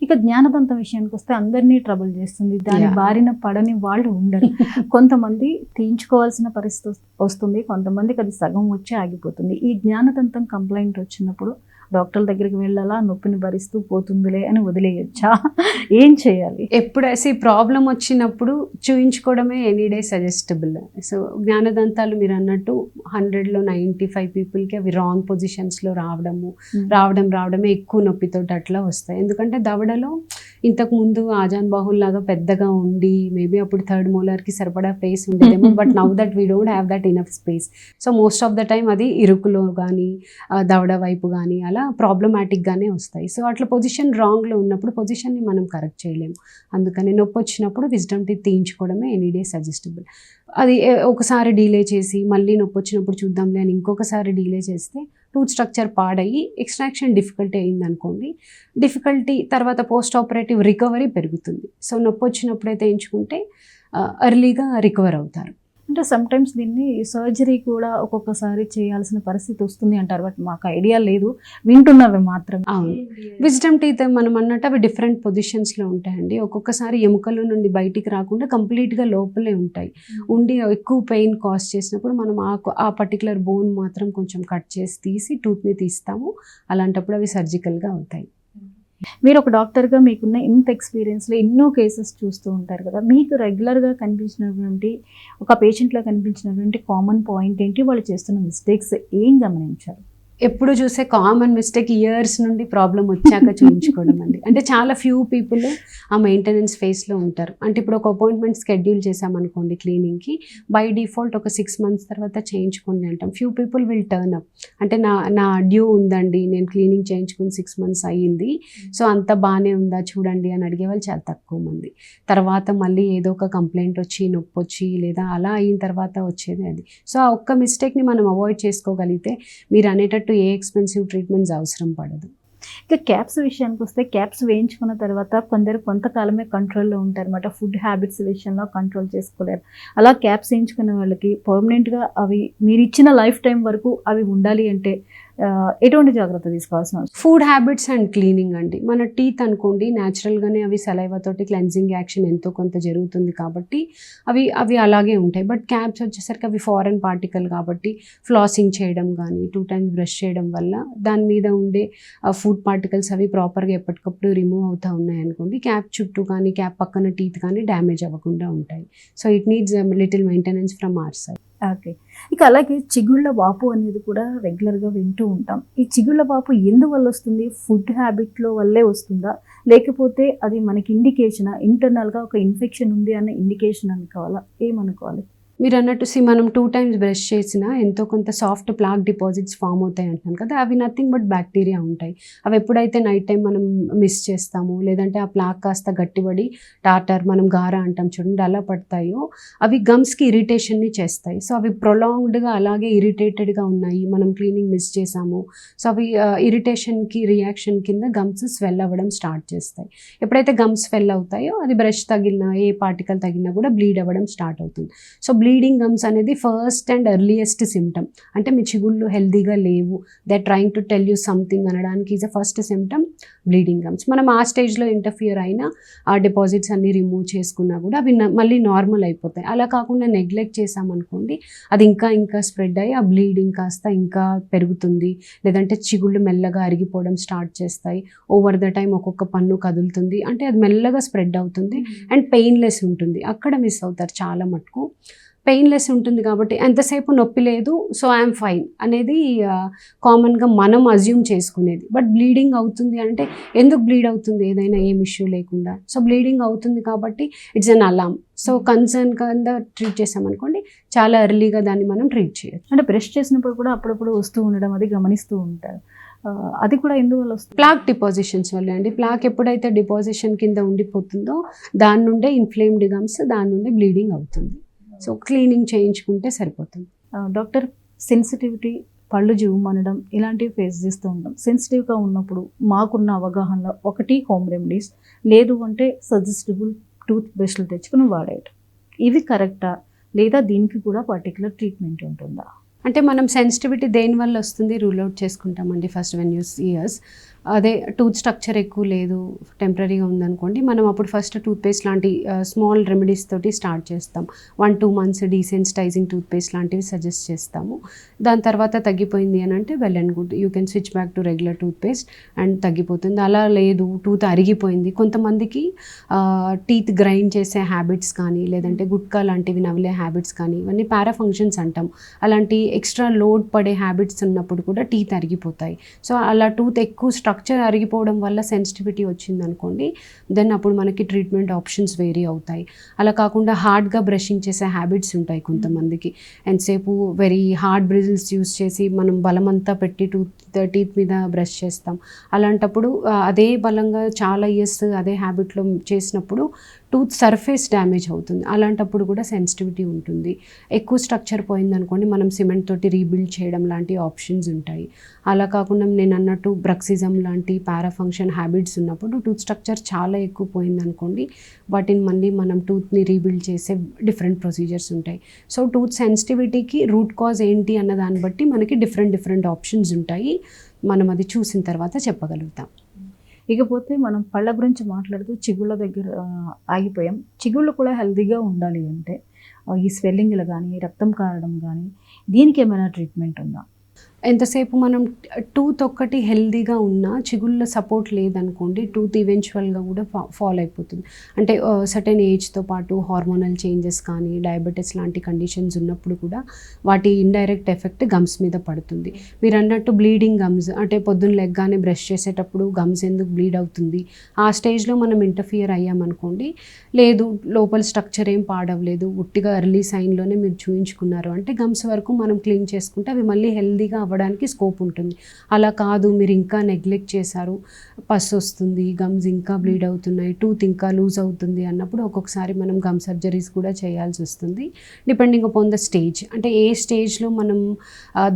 ఇక జ్ఞానదంతం విషయానికి వస్తే అందరినీ ట్రబుల్ చేస్తుంది. దాని బారిన పడని వాళ్ళు ఉండరు. కొంతమంది తీయించుకోవాల్సిన పరిస్థితి వస్తుంది, కొంతమందికి అది సగం వచ్చి ఆగిపోతుంది. ఈ జ్ఞానదంతం కంప్లైంట్ వచ్చినప్పుడు డాక్టర్ల దగ్గరికి వెళ్ళాలా, నొప్పిని భరిస్తూ పోతుందిలే అని వదిలేయచ్చా? ఏం చేయాలి? ఎప్పుడైతే ప్రాబ్లం వచ్చినప్పుడు చూయించుకోవడమే ఎనీడే సజెస్టబుల్. సో జ్ఞానదంతాలు మీరు అన్నట్టు 100లో 95 పీపుల్కి అవి రాంగ్ పొజిషన్స్లో రావడమే ఎక్కువ నొప్పితో అట్లా వస్తాయి. ఎందుకంటే దవడలో ఇంతకుముందు ఆజాన్ బాహుల్ లాగా పెద్దగా ఉండి మేబీ అప్పుడు 3rd మోలార్కి సరిపడా ప్లేస్ ఉండేదేమో, but now that we don't have that enough space. So most of the time అది ఇరుకులో కానీ దవడ వైపు కానీ అలా ప్రాబ్లమాటిక్గానే వస్తాయి. సో అట్లా పొజిషన్ రాంగ్లో ఉన్నప్పుడు పొజిషన్ని మనం కరెక్ట్ చేయలేము. అందుకని నొప్పి వచ్చినప్పుడు విజ్డమ్ టీత్ తీయించుకోవడమే ఎనీడే సజెస్టబుల్. అది ఒకసారి డీలే చేసి మళ్ళీ నొప్పి వచ్చినప్పుడు చూద్దాంలే అని ఇంకొకసారి డీలే చేస్తే టూత్ స్ట్రక్చర్ పాడయ్యి ఎక్స్ట్రాక్షన్ డిఫికల్టీ అయిందనుకోండి, డిఫికల్టీ తర్వాత పోస్ట్ ఆపరేటివ్ రికవరీ పెరుగుతుంది. సో నొప్పి వచ్చినప్పుడైతే ఎంచుకుంటే ఎర్లీగా రికవర్ అవుతారు. అంటే సమ్టైమ్స్ దీన్ని సర్జరీ కూడా ఒక్కొక్కసారి చేయాల్సిన పరిస్థితి వస్తుంది అంటారు, బట్ మాకు ఐడియా లేదు, వింటున్నవి మాత్రం. అవును, విజ్డమ్ టీత్ మనం అన్నట్టు అవి డిఫరెంట్ పొజిషన్స్లో ఉంటాయండి. ఒక్కొక్కసారి ఎముకల నుండి బయటికి రాకుండా కంప్లీట్గా లోపలే ఉంటాయి. ఉండి ఎక్కువ పెయిన్ కాజ్ చేసినప్పుడు మనం ఆ పర్టికులర్ బోన్ మాత్రం కొంచెం కట్ చేసి తీసి టూత్ని తీస్తాము. అలాంటప్పుడు అవి సర్జికల్గా అవుతాయి. మీరు ఒక డాక్టర్గా మీకున్న ఇంత ఎక్స్పీరియన్స్లో ఎన్నో కేసెస్ చూస్తూ ఉంటారు కదా, మీకు రెగ్యులర్గా కనిపించినటువంటి ఒక పేషెంట్లో కనిపించినటువంటి కామన్ పాయింట్ ఏంటి, వాళ్ళు చేస్తున్న మిస్టేక్స్ ఏం గమనించారు? ఎప్పుడు చూసే కామన్ మిస్టేక్ ఇయర్స్ నుండి ప్రాబ్లం వచ్చాక చూపించుకోవడం అండి. అంటే చాలా ఫ్యూ పీపుల్ ఆ మెయింటెనెన్స్ ఫేస్లో ఉంటారు. అంటే ఇప్పుడు ఒక అపాయింట్మెంట్ షెడ్యూల్ చేసామనుకోండి క్లీనింగ్కి, బై డిఫాల్ట్ ఒక 6 months తర్వాత చేయించుకోండి అంటాం. Few people will turn up, అంటే నా డ్యూ ఉందండి, నేను క్లీనింగ్ చేయించుకుని 6 months అయ్యింది, సో అంత బాగానే ఉందా చూడండి అని అడిగే వాళ్ళు చాలా తక్కువ మంది. తర్వాత మళ్ళీ ఏదో ఒక కంప్లైంట్ వచ్చి నొప్పి వచ్చి లేదా అలా అయిన తర్వాత వచ్చేది అది. సో ఆ ఒక్క మిస్టేక్ని మనం అవాయిడ్ చేసుకోగలిగితే మీరు అనేటట్టు ఏ ఎక్స్పెన్సివ్ ట్రీట్మెంట్స్ అవసరం పడదు. ఇక క్యాప్స్ విషయానికి వస్తే, క్యాప్స్ వేయించుకున్న తర్వాత కొంతకాలమే కంట్రోల్లో ఉంటారన్నమాట. ఫుడ్ హ్యాబిట్స్ విషయంలో కంట్రోల్ చేసుకోలేరు. అలా క్యాప్స్ వేయించుకునే వాళ్ళకి పర్మనెంట్గా అవి మీరు ఇచ్చిన లైఫ్ టైం వరకు అవి ఉండాలి అంటే ఎటువంటి జాగ్రత్త తీసుకోవాల్సిన అవసరం? ఫుడ్ హ్యాబిట్స్ అండ్ క్లీనింగ్ అండి. మన టీత్ అనుకోండి న్యాచురల్గానే అవి సలైవాతోటి క్లెన్జింగ్ యాక్షన్ ఎంతో కొంత జరుగుతుంది కాబట్టి అవి అలాగే ఉంటాయి. బట్ క్యాప్స్ వచ్చేసరికి అవి ఫారెన్ పార్టికల్ కాబట్టి ఫ్లాసింగ్ చేయడం కానీ 2 times బ్రష్ చేయడం వల్ల దాని మీద ఉండే ఫుడ్ పార్టికల్స్ అవి ప్రాపర్గా ఎప్పటికప్పుడు రిమూవ్ అవుతూ ఉన్నాయి అనుకోండి, క్యాప్ చుట్టూ కానీ క్యాప్ పక్కన టీత్ కానీ డ్యామేజ్ అవ్వకుండా ఉంటాయి. So it needs little maintenance from our side. Okay. ఇక అలాగే చిగుళ్ళ వాపు అనేది కూడా రెగ్యులర్గా వింటూ ఉంటాం. ఈ చిగుళ్ళ వాపు ఎందువల్ల వస్తుంది? ఫుడ్ హ్యాబిట్లో వల్లే వస్తుందా, లేకపోతే అది మనకి ఇండికేషనా, ఇంటర్నల్గా ఒక ఇన్ఫెక్షన్ ఉంది అన్న ఇండికేషన్ అనుకోవాలా, ఏమనుకోవాలి? మీరు అన్నట్టు మనం 2 times బ్రష్ చేసినా ఎంతో కొంత సాఫ్ట్ ప్లాక్ డిపాజిట్స్ ఫామ్ అవుతాయి అంటున్నాను కదా, అవి నథింగ్ బట్ బ్యాక్టీరియా ఉంటాయి. అవి ఎప్పుడైతే నైట్ టైం మనం మిస్ చేస్తామో లేదంటే ఆ ప్లాక్ కాస్త గట్టిపడి టాటర్ మనం గారా అంటాం చూడండి అలా పడతాయో అవి గమ్స్కి ఇరిటేషన్ని చేస్తాయి. సో అవి ప్రొలాంగ్డ్గా అలాగే ఇరిటేటెడ్గా ఉన్నాయి, మనం క్లీనింగ్ మిస్ చేసాము, సో అవి ఇరిటేషన్కి రియాక్షన్ కింద గమ్స్ స్వెల్ అవ్వడం స్టార్ట్ చేస్తాయి. ఎప్పుడైతే గమ్స్ స్వెల్ అవుతాయో అది బ్రష్ తగిలినా ఏ పార్టికల్ తగిలినా కూడా బ్లీడ్ అవ్వడం స్టార్ట్ అవుతుంది. సో బ్లీడింగ్ గమ్స్ అనేది ఫస్ట్ అండ్ ఎర్లియస్ట్ సిమ్టమ్. అంటే మీ చిగుళ్ళు హెల్దీగా లేవు, they trying to tell you something అనడానికి is a first symptom bleeding gums. మనం ఆ స్టేజ్లో ఇంటర్ఫియర్ అయినా ఆ డిపాజిట్స్ అన్ని రిమూవ్ చేసుకున్నా కూడా అవి మళ్ళీ నార్మల్ అయిపోతాయి. అలా కాకుండా నెగ్లెక్ట్ చేసామనుకోండి అది ఇంకా స్ప్రెడ్ అయ్యి ఆ బ్లీడింగ్ కాస్త ఇంకా పెరుగుతుంది, లేదంటే చిగుళ్ళు మెల్లగా అరిగిపోవడం స్టార్ట్ చేస్తాయి. ఓవర్ ద టైం ఒక్కొక్క పన్ను కదులుతుంది, అంటే అది మెల్లగా స్ప్రెడ్ అవుతుంది అండ్ పెయిన్లెస్ ఉంటుంది. అక్కడ మిస్ అవుతారు చాలా మటుకు. పెయిన్లెస్ ఉంటుంది కాబట్టి ఎంతసేపు నొప్పి లేదు సో ఐఎమ్ ఫైన్ అనేది కామన్గా మనం అజ్యూమ్ చేసుకునేది. బట్ బ్లీడింగ్ అవుతుంది అంటే ఎందుకు బ్లీడ్ అవుతుంది, ఏదైనా ఏం ఇష్యూ లేకుండా. సో బ్లీడింగ్ అవుతుంది కాబట్టి it's an Alam. So concern కింద ట్రీట్ చేసామనుకోండి చాలా ఎర్లీగా దాన్ని మనం ట్రీట్ చేయొచ్చు. అంటే బ్రష్ చేసినప్పుడు కూడా అప్పుడప్పుడు వస్తూ ఉండడం అది గమనిస్తూ ఉంటారు, అది కూడా ఎందువల్ల వస్తుంది? ప్లాక్ డిపాజిషన్స్ వల్ల అండి. ప్లాక్ ఎప్పుడైతే డిపాజిషన్ కింద ఉండిపోతుందో దాని నుండే ఇన్ఫ్లేమ్డ్ గమ్స్, దాని నుండి బ్లీడింగ్ అవుతుంది. సో క్లీనింగ్ చేయించుకుంటే సరిపోతుంది. డాక్టర్, సెన్సిటివిటీ, పళ్ళు జివ్వుమనడం ఇలాంటివి ఫేస్ చేస్తూ ఉంటాం. సెన్సిటివ్గా ఉన్నప్పుడు మాకున్న అవగాహనలో ఒకటి హోమ్ రెమెడీస్, లేదు అంటే సజెస్టబుల్ టూత్ బ్రష్లు తెచ్చుకుని వాడేయటం, ఇవి కరెక్టా లేదా దీనికి కూడా పర్టికులర్ ట్రీట్మెంట్ ఉంటుందా? అంటే మనం సెన్సిటివిటీ దేనివల్ల వస్తుంది రూల్ అవుట్ చేసుకుంటామండి. ఫస్ట్ వెన్ యూ ఇయర్స్ అదే టూత్ స్ట్రక్చర్ ఎక్కువ లేదు, టెంపరీగా ఉందనుకోండి, మనం అప్పుడు ఫస్ట్ టూత్పేస్ట్ లాంటి స్మాల్ రెమెడీస్ తోటి స్టార్ట్ చేస్తాం. 1-2 months డీసెన్సిటైజింగ్ టూత్పేస్ట్ లాంటివి సజెస్ట్ చేస్తాము. దాని తర్వాత తగ్గిపోయింది అని అంటే well and good, you can switch back to regular toothpaste and తగ్గిపోతుంది. అలా లేదు టూత్ అరిగిపోయింది, కొంతమందికి టీత్ గ్రైండ్ చేసే హ్యాబిట్స్ కానీ లేదంటే గుట్కా లాంటివి నవ్వలే హ్యాబిట్స్ కానీ ఇవన్నీ పారాఫంక్షన్స్ అంటాం. అలాంటి ఎక్స్ట్రా లోడ్ పడే హ్యాబిట్స్ ఉన్నప్పుడు కూడా టీత్ అరిగిపోతాయి. సో అలా టూత్ ఎక్కువ స్ట్రక్చర్ అరిగిపోవడం వల్ల సెన్సిటివిటీ వచ్చింది అనుకోండి, దెన్ అప్పుడు మనకి ట్రీట్మెంట్ ఆప్షన్స్ వేరీ అవుతాయి. అలా కాకుండా హార్డ్గా బ్రషింగ్ చేసే హ్యాబిట్స్ ఉంటాయి కొంతమందికి, ఎంతసేపు వెరీ హార్డ్ బ్రిజిల్స్ యూస్ చేసి మనం బలమంతా పెట్టి టీత్ మీద బ్రష్ చేస్తాం. అలాంటప్పుడు అదే బలంగా చాలా ఇయర్స్ అదే హ్యాబిట్లో చేసినప్పుడు టూత్ సర్ఫేస్ డ్యామేజ్ అవుతుంది. అలాంటప్పుడు కూడా సెన్సిటివిటీ ఉంటుంది. ఎక్కువ స్ట్రక్చర్ పోయిందనుకోండి, మనం సిమెంట్ తోటి రీబిల్డ్ చేయడం లాంటి ఆప్షన్స్ ఉంటాయి. అలా కాకుండా నేను అన్నట్టు బ్రక్సిజం లాంటి పారాఫంక్షన్ హ్యాబిట్స్ ఉన్నప్పుడు టూత్ స్ట్రక్చర్ చాలా ఎక్కువ పోయిందనుకోండి, వాటిని మళ్ళీ మనం టూత్ని రీబిల్డ్ చేసే డిఫరెంట్ ప్రొసీజర్స్ ఉంటాయి. సో టూత్ సెన్సిటివిటీకి రూట్ కాజ్ ఏంటి అన్న దాన్ని బట్టి మనకి డిఫరెంట్ ఆప్షన్స్ ఉంటాయి. మనం అది చూసిన తర్వాత చెప్పగలుగుతాం. ఇకపోతే మనం పళ్ళ గురించి మాట్లాడుతూ చిగుళ్ళ దగ్గర ఆగిపోయాం. చిగుళ్ళు కూడా హెల్తీగా ఉండాలి అంటే ఈ స్వెల్లింగ్లు కానీ, రక్తం కారడం కానీ, దీనికి ఏమైనా ట్రీట్మెంట్ ఉందా? ఎంతసేపు మనం టూత్ ఒక్కటి హెల్దీగా ఉన్నా చిగుళ్ళ సపోర్ట్ లేదనుకోండి, టూత్ ఈవెన్చువల్గా కూడా ఫాల్ అయిపోతుంది. అంటే సర్టెన్ ఏజ్తో పాటు హార్మోనల్ చేంజెస్ కానీ, డయాబెటీస్ లాంటి కండిషన్స్ ఉన్నప్పుడు కూడా వాటి ఇండైరెక్ట్ ఎఫెక్ట్ గమ్స్ మీద పడుతుంది. మీరు అన్నట్టు బ్లీడింగ్ గమ్స్, అంటే పొద్దున్న లెగ్గానే బ్రష్ చేసేటప్పుడు గమ్స్ ఎందుకు బ్లీడ్ అవుతుంది, ఆ స్టేజ్లో మనం ఇంటర్ఫియర్ అయ్యామనుకోండి, లేదు లోపల స్ట్రక్చర్ ఏం పాడవలేదు, ఉట్టిగా ఎర్లీ సైన్లోనే మీరు చూయించుకున్నారు అంటే గమ్స్ వరకు మనం క్లీన్ చేసుకుంటే అవి మళ్ళీ హెల్దీగా అవ్వడానికి స్కోప్ ఉంటుంది. అలా కాదు, మీరు ఇంకా నెగ్లెక్ట్ చేశారు, పస్ వస్తుంది, గమ్స్ ఇంకా బ్లీడ్ అవుతున్నాయి, టూత్ ఇంకా లూజ్ అవుతుంది అన్నప్పుడు ఒక్కొక్కసారి మనం గమ్ సర్జరీస్ కూడా చేయాల్సి వస్తుంది. డిపెండింగ్ అపాన్ ద స్టేజ్, అంటే ఏ స్టేజ్లో మనం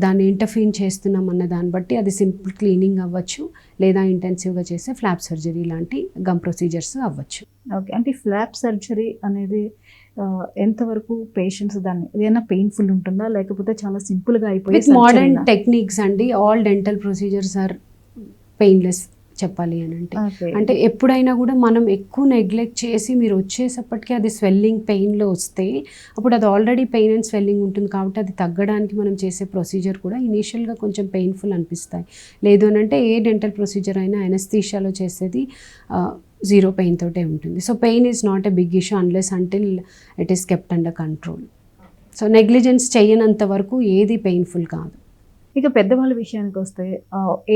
దాన్ని ఇంటర్ఫీన్ చేస్తున్నాం అన్న దాన్ని బట్టి అది సింపుల్ క్లీనింగ్ అవ్వచ్చు, లేదా ఇంటెన్సివ్గా చేసే ఫ్లాప్ సర్జరీ లాంటి గమ్ ప్రొసీజర్స్ అవ్వచ్చు. ఓకే, అంటే ఫ్లాప్ సర్జరీ అనేది ఎంతవరకు పేషెంట్స్ దాన్ని ఏదైనా పెయిన్ఫుల్ ఉంటుందా, లేకపోతే చాలా సింపుల్గా అయిపోయి విత్ మోడర్న్ టెక్నిక్స్ అండి, all dental procedures are painless చెప్పాలి అని అంటే ఎప్పుడైనా కూడా మనం ఎక్కువ నెగ్లెక్ట్ చేసి మీరు వచ్చేసప్పటికీ అది స్వెల్లింగ్ పెయిన్లో వస్తే అప్పుడు అది ఆల్రెడీ పెయిన్ అండ్ స్వెల్లింగ్ ఉంటుంది కాబట్టి అది తగ్గడానికి మనం చేసే ప్రొసీజర్ కూడా ఇనీషియల్గా కొంచెం పెయిన్ఫుల్ అనిపిస్తాయి. లేదు అని అంటే ఏ డెంటల్ ప్రొసీజర్ అయినా అనస్థీషియాలో చేసేది జీరో పెయిన్ తోటే ఉంటుంది. So pain is not a big issue unless until it is kept under control. So negligence చేయనంత వరకు ఏది పెయిన్ఫుల్ కాదు. ఇక పెద్దవాళ్ళ విషయానికి వస్తే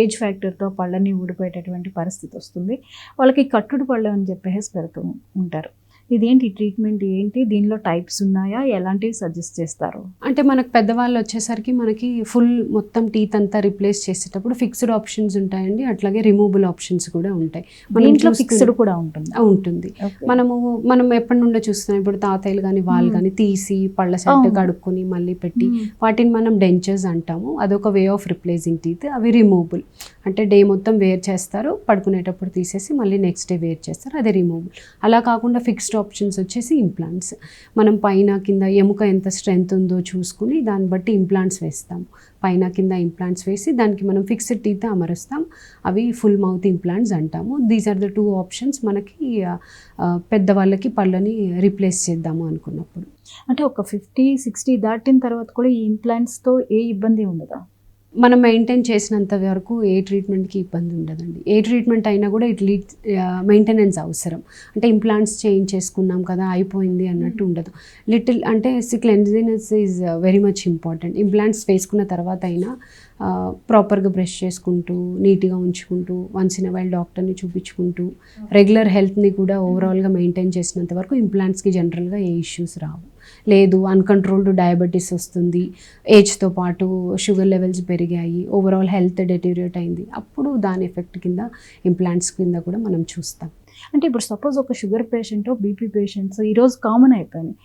ఏజ్ ఫ్యాక్టర్తో పళ్ళని ఊడిపోయేటటువంటి పరిస్థితి వస్తుంది. వాళ్ళకి కట్టుడు పళ్ళు అని చెప్పేసి పెడుతూ ఉంటారు. ఇదేంటి ట్రీట్మెంట్ ఏంటి, దీనిలో టైప్స్ ఉన్నాయా, ఎలాంటివి సజెస్ట్ చేస్తారు? అంటే మనకు పెద్దవాళ్ళు వచ్చేసరికి మనకి ఫుల్ మొత్తం టీత్ అంతా రిప్లేస్ చేసేటప్పుడు ఫిక్స్డ్ ఆప్షన్స్ ఉంటాయండి, అట్లాగే రిమూవబుల్ ఆప్షన్స్ కూడా ఉంటాయి. దీంట్లో ఫిక్స్డ్ కూడా ఉంటుంది. మనం ఎప్పటి నుండో చూస్తున్నాం, ఇప్పుడు తాతయ్యలు కానీ వాళ్ళు కానీ తీసి పళ్ళ సెట్ కడుక్కొని మళ్ళీ పెట్టి వాటిని మనం డెంచర్స్ అంటాము. అదొక వే ఆఫ్ రిప్లేసింగ్ టీత్. అవి రిమూవబుల్, అంటే డే మొత్తం వేర్ చేస్తారు, పడుకునేటప్పుడు తీసేసి మళ్ళీ నెక్స్ట్ డే వేర్ చేస్తారు, అది రిమూవబుల్. అలా కాకుండా ఫిక్స్డ్ ఆప్షన్స్ వచ్చేసి ఇంప్లాంట్స్. మనం పైన కింద ఎముక ఎంత స్ట్రెంత్ ఉందో చూసుకుని దాన్ని బట్టి ఇంప్లాంట్స్ వేస్తాము. పైన కింద ఇంప్లాంట్స్ వేసి దానికి మనం ఫిక్స్డ్ టీత్ అమరుస్తాం. అవి ఫుల్ మౌత్ ఇంప్లాంట్స్ అంటాము. దీస్ ఆర్ ద 2 ఆప్షన్స్ మనకి పెద్దవాళ్ళకి పళ్ళని రీప్లేస్ చేద్దాము అనుకున్నప్పుడు. అంటే ఒక 50-60 దాటిన తర్వాత కూడా ఈ ఇంప్లాంట్స్తో ఏ ఇబ్బంది ఉండదా? మనం మెయింటైన్ చేసినంత వరకు ఏ ట్రీట్మెంట్కి ఇబ్బంది ఉండదండి. ఏ ట్రీట్మెంట్ అయినా కూడా మెయింటెనెన్స్ అవసరం. అంటే ఇంప్లాంట్స్ చేంజ్ చేసుకున్నాం కదా అయిపోయింది అన్నట్టు ఉండదు. లిటిల్ అంటే cleanliness is very much important. Implants వేసుకున్న తర్వాత అయినా ప్రాపర్గా బ్రష్ చేసుకుంటూ, నీట్గా ఉంచుకుంటూ, వన్స్ ఇన్ వైల్ డాక్టర్ని చూపించుకుంటూ, రెగ్యులర్ హెల్త్ని కూడా ఓవరాల్గా మెయింటైన్ చేసినంత వరకు ఇంప్లాంట్స్కి జనరల్గా ఏ ఇష్యూస్ రావు. లేదు అన్కంట్రోల్డ్ డయాబెటీస్ వస్తుంది, ఏజ్తో పాటు షుగర్ లెవెల్స్ పెరిగాయి, ఓవరాల్ హెల్త్ డెటీరియేట్ అయింది, అప్పుడు దాని ఎఫెక్ట్ కింద ఇంప్లాంట్స్ కింద కూడా మనం చూస్తాం. అంటే ఇప్పుడు సపోజ్ ఒక షుగర్ పేషెంట్, బీపీ పేషెంట్స్ ఈరోజు కామన్ అయిపోయినాయి,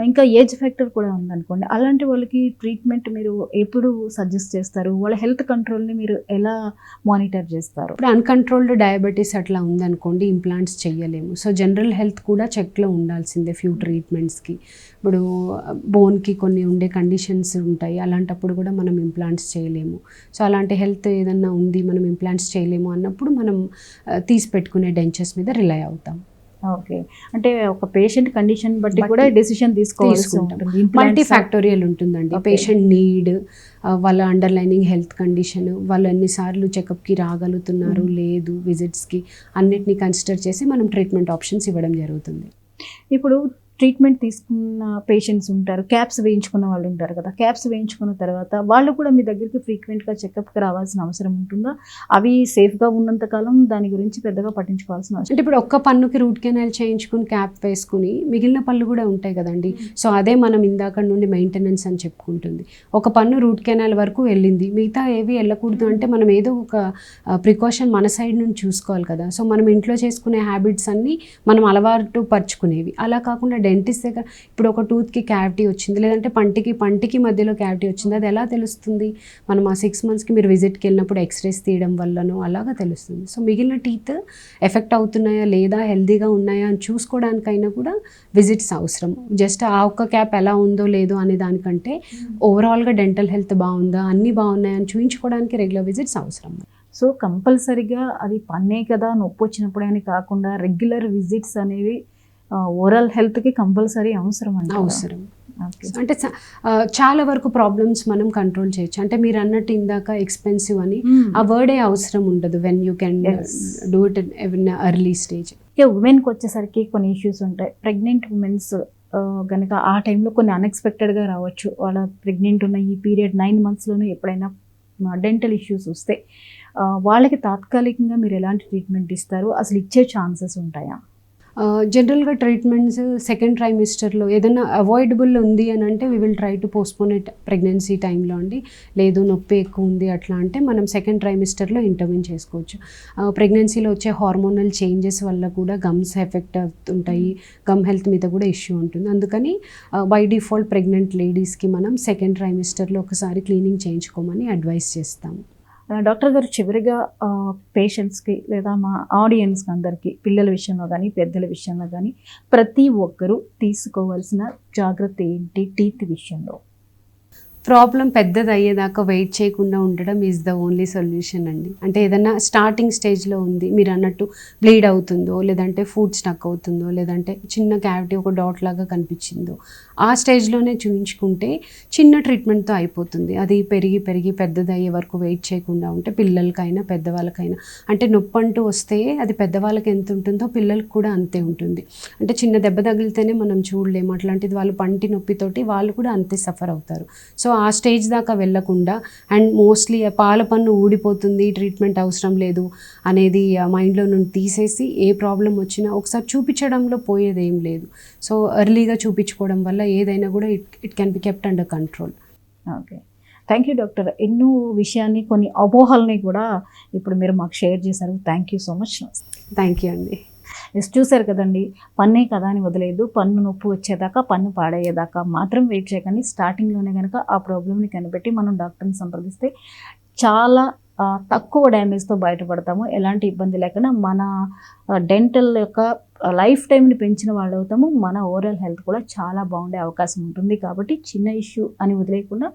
ఇంకా ఏజ్ ఫ్యాక్టర్ కూడా ఉందనుకోండి, అలాంటి వాళ్ళకి ట్రీట్మెంట్ మీరు ఎప్పుడు సజెస్ట్ చేస్తారు? వాళ్ళ హెల్త్ కంట్రోల్ని మీరు ఎలా మానిటర్ చేస్తారు? ఇప్పుడు అన్కంట్రోల్డ్ డయాబెటీస్ అట్లా ఉందనుకోండి, ఇంప్లాంట్స్ చేయలేము. సో జనరల్ హెల్త్ కూడా చెక్లో ఉండాల్సిందే ఫ్యూ ట్రీట్మెంట్స్కి. ఇప్పుడు బోన్కి కొన్ని ఉండే కండిషన్స్ ఉంటాయి, అలాంటప్పుడు కూడా మనం ఇంప్లాంట్స్ చేయలేము. సో అలాంటి హెల్త్ ఏదన్నా ఉంది మనం ఇంప్లాంట్స్ చేయలేము అన్నప్పుడు మనం తీసి పెట్టుకునే డెంచర్స్ మీద రిలై అవుతాం. ఓకే, అంటే ఒక పేషెంట్ కండిషన్ బట్టి కూడా డెసిషన్ తీసుకుంటాం. మల్టీ ఫ్యాక్టోరియల్ ఉంటుందండి. పేషెంట్ నీడ్, వాళ్ళ అండర్లైనింగ్ హెల్త్ కండిషన్, వాళ్ళు ఎన్నిసార్లు చెకప్కి రాగలుగుతున్నారు లేదు, విజిట్స్కి, అన్నిటినీ కన్సిడర్ చేసి మనం ట్రీట్మెంట్ ఆప్షన్స్ ఇవ్వడం జరుగుతుంది. ఇప్పుడు ట్రీట్మెంట్ తీసుకున్న పేషెంట్స్ ఉంటారు, క్యాప్స్ వేయించుకున్న వాళ్ళు ఉంటారు కదా, క్యాప్స్ వేయించుకున్న తర్వాత వాళ్ళు కూడా మీ దగ్గరికి ఫ్రీక్వెంట్గా చెకప్కి రావాల్సిన అవసరం ఉంటుందా? అవి సేఫ్గా ఉన్నంతకాలం దాని గురించి పెద్దగా పట్టించుకోవాల్సిన అవసరం అంటే ఇప్పుడు ఒక్క పన్నుకి రూట్ కెనాల్ చేయించుకుని క్యాప్ వేసుకుని మిగిలిన పళ్ళు కూడా ఉంటాయి కదండి. సో అదే మనం ఇందాక నుండి మెయింటెనెన్స్ అని చెప్పుకుంటుంది. ఒక పన్ను రూట్ కెనాల్ వరకు వెళ్ళింది, మిగతా ఏవి వెళ్ళకూడదు అంటే మనం ఏదో ఒక ప్రికాషన్ మన సైడ్ నుంచి చూసుకోవాలి కదా. సో మనం ఇంట్లో చేసుకునే హ్యాబిట్స్ అన్నీ మనం అలవాటు పరుచుకునేవి. అలా కాకుండా డెంటిస్ట్ దగ్గర ఇప్పుడు ఒక టూత్కి క్యావిటీ వచ్చింది, లేదంటే పంటికి మధ్యలో క్యావిటీ వచ్చింది, అది ఎలా తెలుస్తుంది? మనం ఆ 6 monthsకి మీరు విజిట్కి వెళ్ళినప్పుడు ఎక్స్రేస్ తీయడం వల్లనో అలాగా తెలుస్తుంది. సో మిగిలిన టీత్ ఎఫెక్ట్ అవుతున్నాయా లేదా, హెల్తీగా ఉన్నాయా అని చూసుకోవడానికైనా కూడా విజిట్స్ అవసరం. జస్ట్ ఆ ఒక్క క్యాప్ ఎలా ఉందో లేదో అనే దానికంటే ఓవరాల్గా డెంటల్ హెల్త్ బాగుందా, అన్నీ బాగున్నాయని చూపించుకోవడానికి రెగ్యులర్ విజిట్స్ అవసరం. సో కంపల్సరీగా అది పన్నే కదా నొప్పి వచ్చినప్పుడే అని కాకుండా రెగ్యులర్ విజిట్స్ అనేవి ఓరల్ హెల్త్కి కంపల్సరీ అవసరం అవసరం. అంటే చాలా వరకు ప్రాబ్లమ్స్ మనం కంట్రోల్ చేయొచ్చు. అంటే మీరు అన్నట్టు ఇందాక ఎక్స్పెన్సివ్ అని ఆ వర్డే అవసరం ఉండదు when you can do it in early stage. ఉమెన్కి వచ్చేసరికి కొన్ని ఇష్యూస్ ఉంటాయి. ప్రెగ్నెంట్ ఉమెన్స్ కనుక ఆ టైంలో కొన్ని అన్ఎక్స్పెక్టెడ్గా రావచ్చు. వాళ్ళ ప్రెగ్నెంట్ ఉన్న ఈ పీరియడ్ 9 monthsలోనే ఎప్పుడైనా డెంటల్ ఇష్యూస్ వస్తే వాళ్ళకి తాత్కాలికంగా మీరు ఎలాంటి ట్రీట్మెంట్ ఇస్తారు, అసలు ఇచ్చే ఛాన్సెస్ ఉంటాయా? జనరల్గా ట్రీట్మెంట్స్ సెకండ్ ట్రైమిస్టర్లో ఏదైనా అవాయిడబుల్ ఉంది అని అంటే we will try to postpone it pregnancy టైంలో అండి. లేదు నొప్పి ఎక్కువ ఉంది అట్లా అంటే మనం సెకండ్ ట్రైమిస్టర్లో ఇంటర్వ్యూన్ చేసుకోవచ్చు. ప్రెగ్నెన్సీలో వచ్చే హార్మోనల్ చేంజెస్ వల్ల కూడా గమ్స్ ఎఫెక్ట్ అవుతుంటాయి, గమ్ హెల్త్ మీద కూడా ఇష్యూ ఉంటుంది. అందుకని బై డిఫాల్ట్ ప్రెగ్నెంట్ లేడీస్కి మనం సెకండ్ ట్రైమిస్టర్లో ఒకసారి క్లీనింగ్ చేయించుకోమని అడ్వైస్ చేస్తాము. డాక్టర్ గారు, చివరిగా పేషెంట్స్కి లేదా మా ఆడియన్స్కి అందరికీ పిల్లల విషయంలో కానీ పెద్దల విషయంలో కానీ ప్రతి ఒక్కరూ తీసుకోవాల్సిన జాగ్రత్త ఏంటి టీత్ విషయంలో? ప్రాబ్లం పెద్దది అయ్యేదాకా వెయిట్ చేయకుండా ఉండడం ఈజ్ ద ఓన్లీ సొల్యూషన్ అండి. అంటే ఏదైనా స్టార్టింగ్ స్టేజ్లో ఉంది, మీరు అన్నట్టు బ్లీడ్ అవుతుందో, లేదంటే ఫుడ్ స్టక్ అవుతుందో, లేదంటే చిన్న క్యావిటీ ఒక డాట్ లాగా కనిపించిందో, ఆ స్టేజ్లోనే చూపించుకుంటే చిన్న ట్రీట్మెంట్తో అయిపోతుంది. అది పెరిగి పెరిగి పెద్దది అయ్యే వరకు వెయిట్ చేయకుండా ఉంటే పిల్లలకైనా పెద్దవాళ్ళకైనా, అంటే నొప్పి అంటూ వస్తే అది పెద్దవాళ్ళకి ఎంత ఉంటుందో పిల్లలకు కూడా అంతే ఉంటుంది. అంటే చిన్న దెబ్బ తగిలితేనే మనం చూడలేము, అట్లాంటిది వాళ్ళు పంటి నొప్పితోటి వాళ్ళు కూడా అంతే సఫర్ అవుతారు. సో ఆ స్టేజ్ దాకా వెళ్ళకుండా, అండ్ మోస్ట్లీ పాల పన్ను ఊడిపోతుంది, ట్రీట్మెంట్ అవసరం లేదు అనేది మైండ్లో నుండి తీసేసి ఏ ప్రాబ్లం వచ్చినా ఒకసారి చూపించడంలో పోయేది ఏం లేదు. సో ఎర్లీగా చూపించుకోవడం వల్ల ఏదైనా కూడా it can be kept under control. Okay, thank you doctor. ఎన్నో విషయాన్ని, కొన్ని అపోహల్ని కూడా ఇప్పుడు మీరు మాకు షేర్ చేశారు. Thank you so much. Thank you అండి. చూశారు కదండి, పన్నే కదా అని వదిలేదు. పన్ను నొప్పి వచ్చేదాకా, పన్ను పాడయ్యేదాకా మాత్రం వెయిట్ చేయకండి. స్టార్టింగ్లోనే కనుక ఆ ప్రాబ్లమ్ని కనిపెట్టి మనం డాక్టర్ని సంప్రదిస్తే చాలా తక్కువ డ్యామేజ్తో బయటపడతాము. ఎలాంటి ఇబ్బంది లేకుండా మన డెంటల్ యొక్క లైఫ్ టైంని పెంచిన వాళ్ళు అవుతాము. మన ఓరల్ హెల్త్ కూడా చాలా బాగుండే అవకాశం ఉంటుంది. కాబట్టి చిన్న ఇష్యూ అని వదిలేయకుండా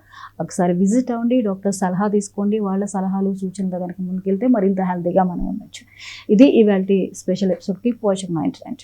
ఒకసారి విజిట్ అవ్వండి, డాక్టర్ సలహా తీసుకోండి. వాళ్ళ సలహాలు సూచనలు కనుక ముందుకెళ్తే మరింత హెల్తీగా మనం ఉండొచ్చు. ఇది ఇవాల్టి special episode. Keep watching 9 Trend.